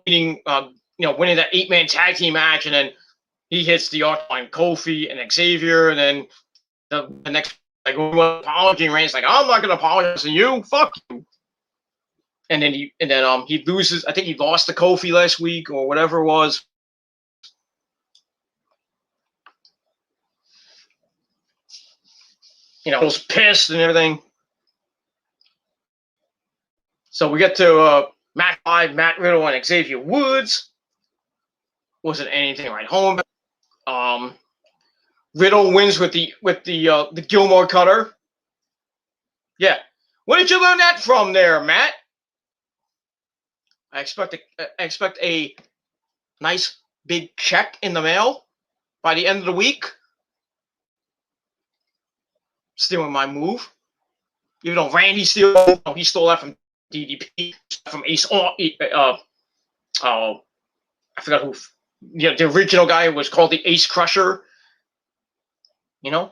winning that 8-man tag team match, and then he hits the Archline Kofi and Xavier, and then the next apology, and Randy's like, I'm not gonna apologize to you, fuck you. And then he loses. I think he lost to Kofi last week or whatever it was. Was pissed and everything. So we get to match 5, Matt Riddle and Xavier Woods. Wasn't anything right home. Riddle wins with the Gilmore Cutter. Yeah. Where did you learn that from there, Matt? I expect a nice big check in the mail by the end of the week. Stealing my move. Even though Randy stole that from DDP, from Ace. I forgot who. The original guy was called the Ace Crusher. DDP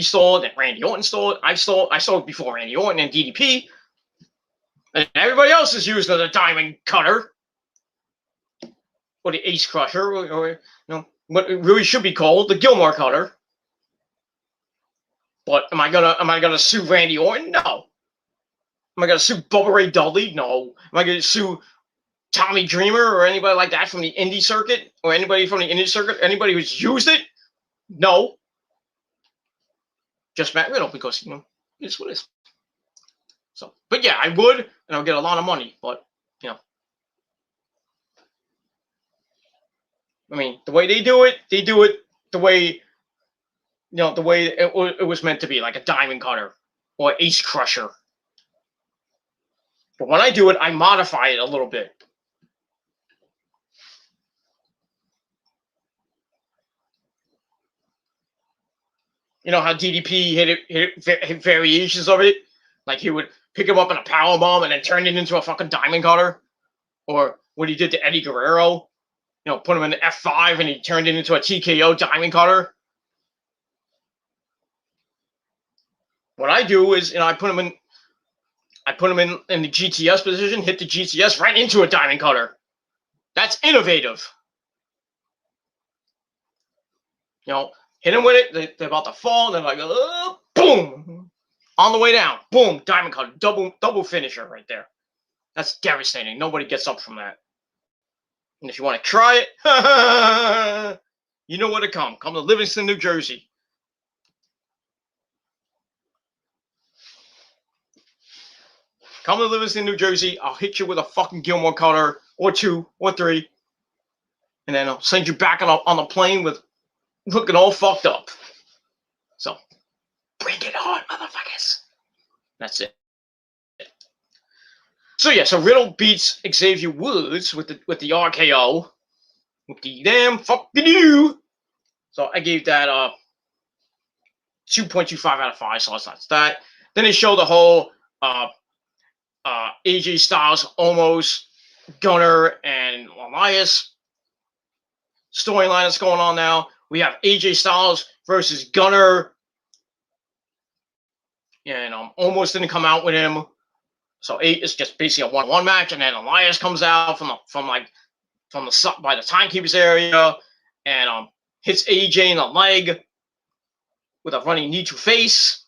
stole it, and Randy Orton stole it. I stole it before Randy Orton and DDP. And everybody else is using the Diamond Cutter. Or the Ace Crusher, or what it really should be called, the Gilmore Cutter. But am I gonna sue Randy Orton? No. Am I gonna sue Bubba Ray Dudley? No. Am I gonna sue Tommy Dreamer or anybody like that from the indie circuit? Or anybody from the indie circuit? Anybody who's used it? No. Just Matt Riddle, because it's what it is. So, but yeah, I would, and I'll get a lot of money, but I mean, the way they do it the way the way it was meant to be, like a Diamond Cutter or Ace Crusher. But when I do it, I modify it a little bit. You know how DDP hit variations of it? Like he would pick him up in a power bomb and then turn it into a fucking Diamond Cutter? Or what he did to Eddie Guerrero? Put him in the F5 and he turned it into a TKO Diamond Cutter? What I do is, I put him in the GTS position, hit the GTS right into a Diamond Cutter. That's innovative. Hit him with it, they're about to fall, and they're like, boom! On the way down, boom, Diamond Cutter, double finisher right there. That's devastating. Nobody gets up from that. And if you want to try it, you know where to come. Come to Livingston, New Jersey. Come to Livingston, New Jersey. I'll hit you with a fucking Gilmore Cutter, or 2, or 3. And then I'll send you back on the plane with looking all fucked up. So, bring it on, motherfuckers. That's it. So yeah, so Riddle beats Xavier Woods with the RKO. With the damn fucking you. So I gave that 2.25 out of 5, so that's that. Then they show the whole AJ Styles, Omos, Gunner, and Elias storyline that's going on now. We have AJ Styles versus Gunner. And Omos didn't come out with him. So it's just basically a 1-1 match, and then Elias comes out from the by the timekeepers area and hits AJ in the leg with a running knee to face.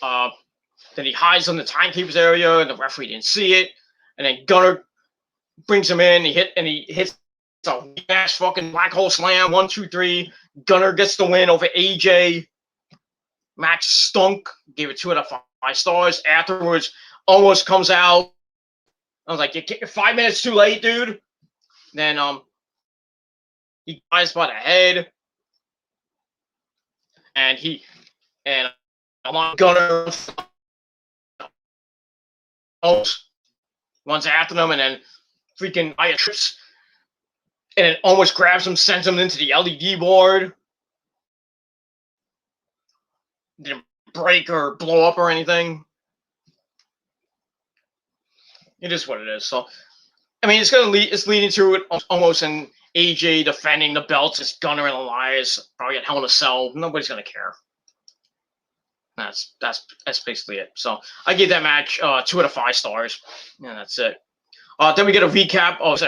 Then he hides in the timekeepers area, and the referee didn't see it. And then Gunner brings him in. He hits a ass fucking black hole slam. 1, 2, 3. Gunner gets the win over AJ. Match stunk. Gave it 2 out of 5 stars. Afterwards, Omos comes out. I was like, you're 5 minutes too late, dude. Then he dies by the head. And I'm on Gunner. Omos runs after them, and then freaking Aya trips and it almost grabs him, sends him into the LED board. Didn't break or blow up or anything. It is what it is. So, I mean, it's gonna lead. It's leading to it almost an AJ defending the belts. It's Gunner and Elias probably at Hell in a Cell. Nobody's gonna care. That's basically it. So I gave that match 2 out of 5 stars, and that's it. Then we get a recap of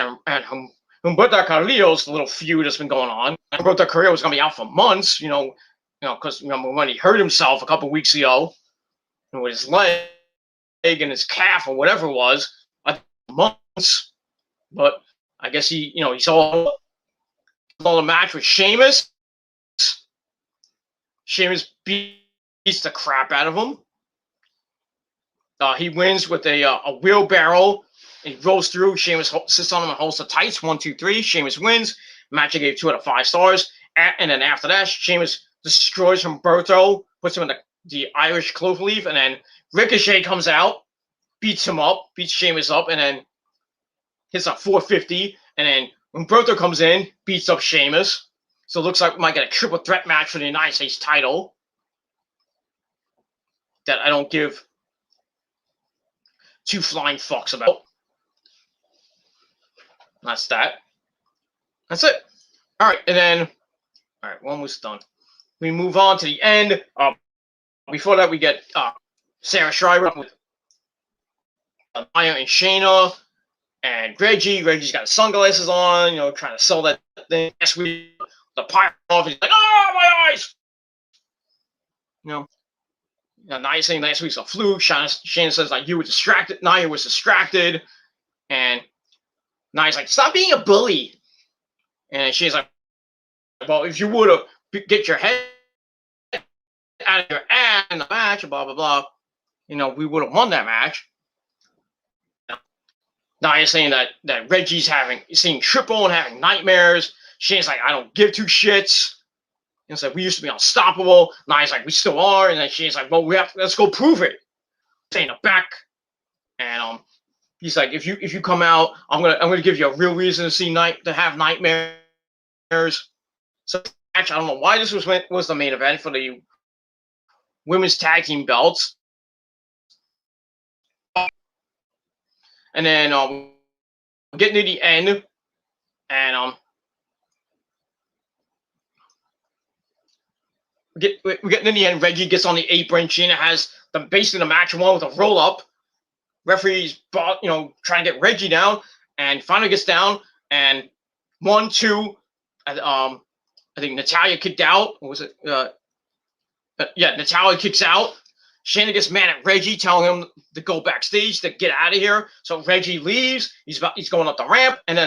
Humberto Carrillo's little feud that's been going on. Humberto Carrillo was gonna be out for months, because when he hurt himself a couple weeks ago, with his leg and his calf or whatever it was, months. But I guess he saw the match with Sheamus. Sheamus beats the crap out of him. He wins with a wheelbarrow. He rolls through. Sheamus sits on him and holds the tights. 1, 2, 3. Sheamus wins. Match I gave 2 out of 5 stars. And then after that, Sheamus destroys Humberto, puts him in the Irish cloverleaf, and then Ricochet comes out, beats Sheamus up, and then hits a 450. And then Humberto comes in, beats up Sheamus. So it looks like we might get a triple threat match for the United States title that I don't give 2 flying fucks about. That's that. That's it. All right, and then, we're almost done. We move on to the end. Before that, we get Sarah Schreiber with Nia and Shayna and Reggie. Reggie's got his sunglasses on, trying to sell that thing. Last week, the pirate off, he's like, "Oh, my eyes!" Nia saying last week's a fluke. Shayna says, like, you were distracted. Nia was distracted. And Nia's like, "Stop being a bully." And she's like, "Well, if you would have get your head out of your ass in the match, blah, blah, blah, we would have won that match." Nia's saying that Reggie's seeing triple and having nightmares. Shane's like, "I don't give 2 shits." And it's like, "We used to be unstoppable." Nia's like, "We still are." And then Shane's like, "Well, let's go prove it." Saying the back. And he's like, if you come out, I'm gonna give you a real reason to have nightmares. So actually, I don't know why this was the main event for the women's tag team belts. And then getting to the end, and we're getting to the end. Reggie gets on the apron. Sheena has basically the match won with a roll up. Referee's trying to get Reggie down, and finally gets down, and 1, 2. I think Natalya kicked out. What was it? Natalya kicks out. Shayna gets mad at Reggie, telling him to go backstage, to get out of here. So Reggie leaves. He's going up the ramp, and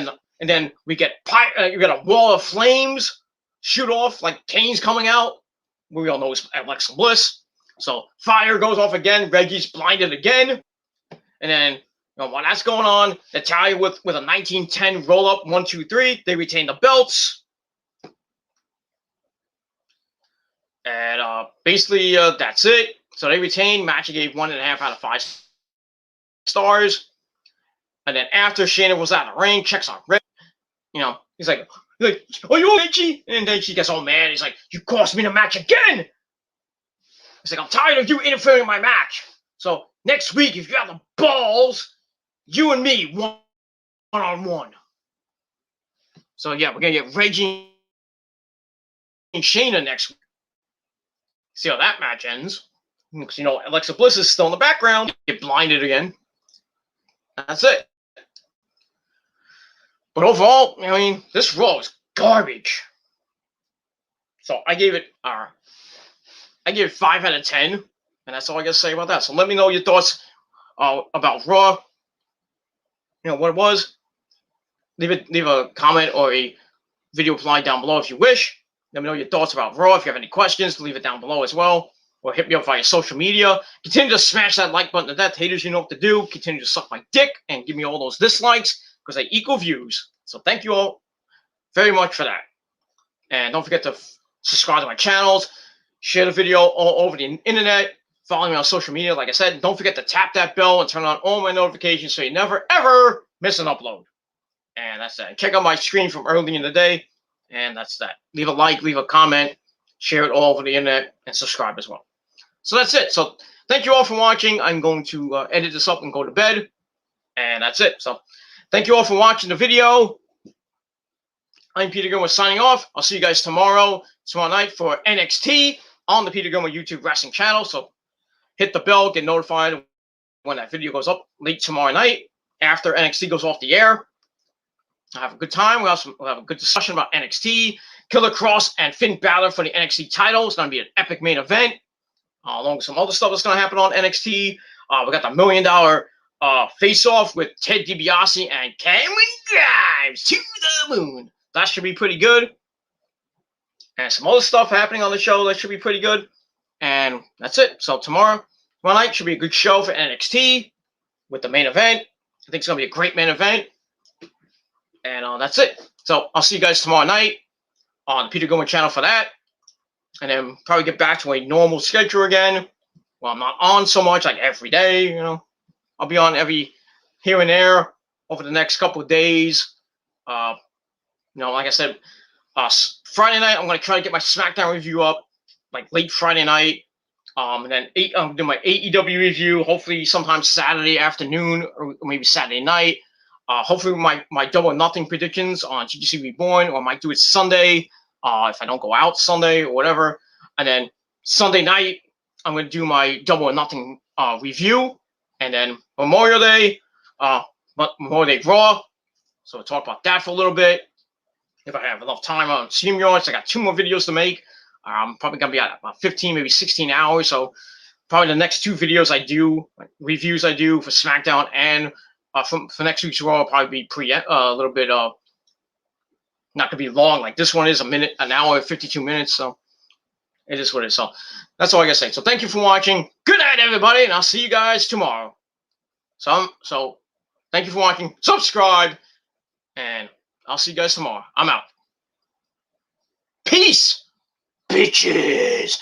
then we get a wall of flames shoot off, like Kane's coming out. We all know it's Alexa Bliss. So fire goes off again. Reggie's blinded again. And then, while that's going on, Natalya with a 1910 roll up, 1, 2, 3. They retain the belts. And basically, that's it. So they retain. Match I gave 1.5 out of 5 stars. And then after Shayna was out of the ring, checks on Reggie. He's like, "Are you Reggie?" And then she gets all mad. He's like, "You cost me the match again." He's like, "I'm tired of you interfering in my match. So next week, if you have the balls, you and me one-on-one." So yeah, we're gonna get Reggie and Shayna next week. See how that match ends. Because Alexa Bliss is still in the background. Get blinded again. That's it. But overall, this Raw is garbage. So I gave it 5 out of 10, and that's all I got to say about that. So let me know your thoughts about Raw. What it was. Leave a comment or a video reply down below if you wish. Let me know your thoughts about Raw. If you have any questions, leave it down below as well. Or hit me up via social media. Continue to smash that like button to death. Haters, you know what to do. Continue to suck my dick and give me all those dislikes because they equal views. So thank you all very much for that. And don't forget to subscribe to my channels. Share the video all over the internet. Follow me on social media. Like I said, don't forget to tap that bell and turn on all my notifications so you never, ever miss an upload. And that's that. Check out my stream from early in the day. And that's that. Leave a like, leave a comment, share it all over the internet, and subscribe as well. So that's it. So thank you all for watching. I'm going to edit this up and go to bed. And that's it. So thank you all for watching the video. I'm Peter Gilmore signing off. I'll see you guys tomorrow night for NXT on the Peter Gilmore YouTube Wrestling channel. So hit the bell, get notified when that video goes up late tomorrow night after NXT goes off the air. I'll have a good time. We'll have a good discussion about NXT, Killer Cross, and Finn Balor for the NXT title. It's going to be an epic main event, along with some other stuff that's going to happen on NXT. We got the $1 million face-off with Ted DiBiase and Cameron Grimes to the moon. That should be pretty good. And some other stuff happening on the show that should be pretty good. And that's it. So tomorrow night should be a good show for NXT with the main event. I think it's going to be a great main event. And that's it. So I'll see you guys tomorrow night on the Peter Gilmore channel for that. And then probably get back to a normal schedule again. Well, I'm not on so much like every day, you know. I'll be on every here and there over the next couple of days. Like I said, Friday night, I'm going to try to get my SmackDown review up, like late Friday night. And then I'm doing my AEW review, hopefully sometime Saturday afternoon or maybe Saturday night. Hopefully my Double or Nothing predictions on GGC Reborn, or I might do it Sunday if I don't go out Sunday or whatever. And then Sunday night, I'm going to do my Double or Nothing review. And then Memorial Day Raw. So we'll talk about that for a little bit. If I have enough time on StreamYard, I got 2 more videos to make. I'm probably going to be at about 15, maybe 16 hours. So probably the next 2 videos I do, like reviews I do for SmackDown and for next week's Raw, will probably be a little bit not going to be long. Like this one is an hour and 52 minutes. So it is what it is. So that's all I got to say. So thank you for watching. Good night, everybody, and I'll see you guys tomorrow. So thank you for watching. Subscribe, and I'll see you guys tomorrow. I'm out. Peace, bitches.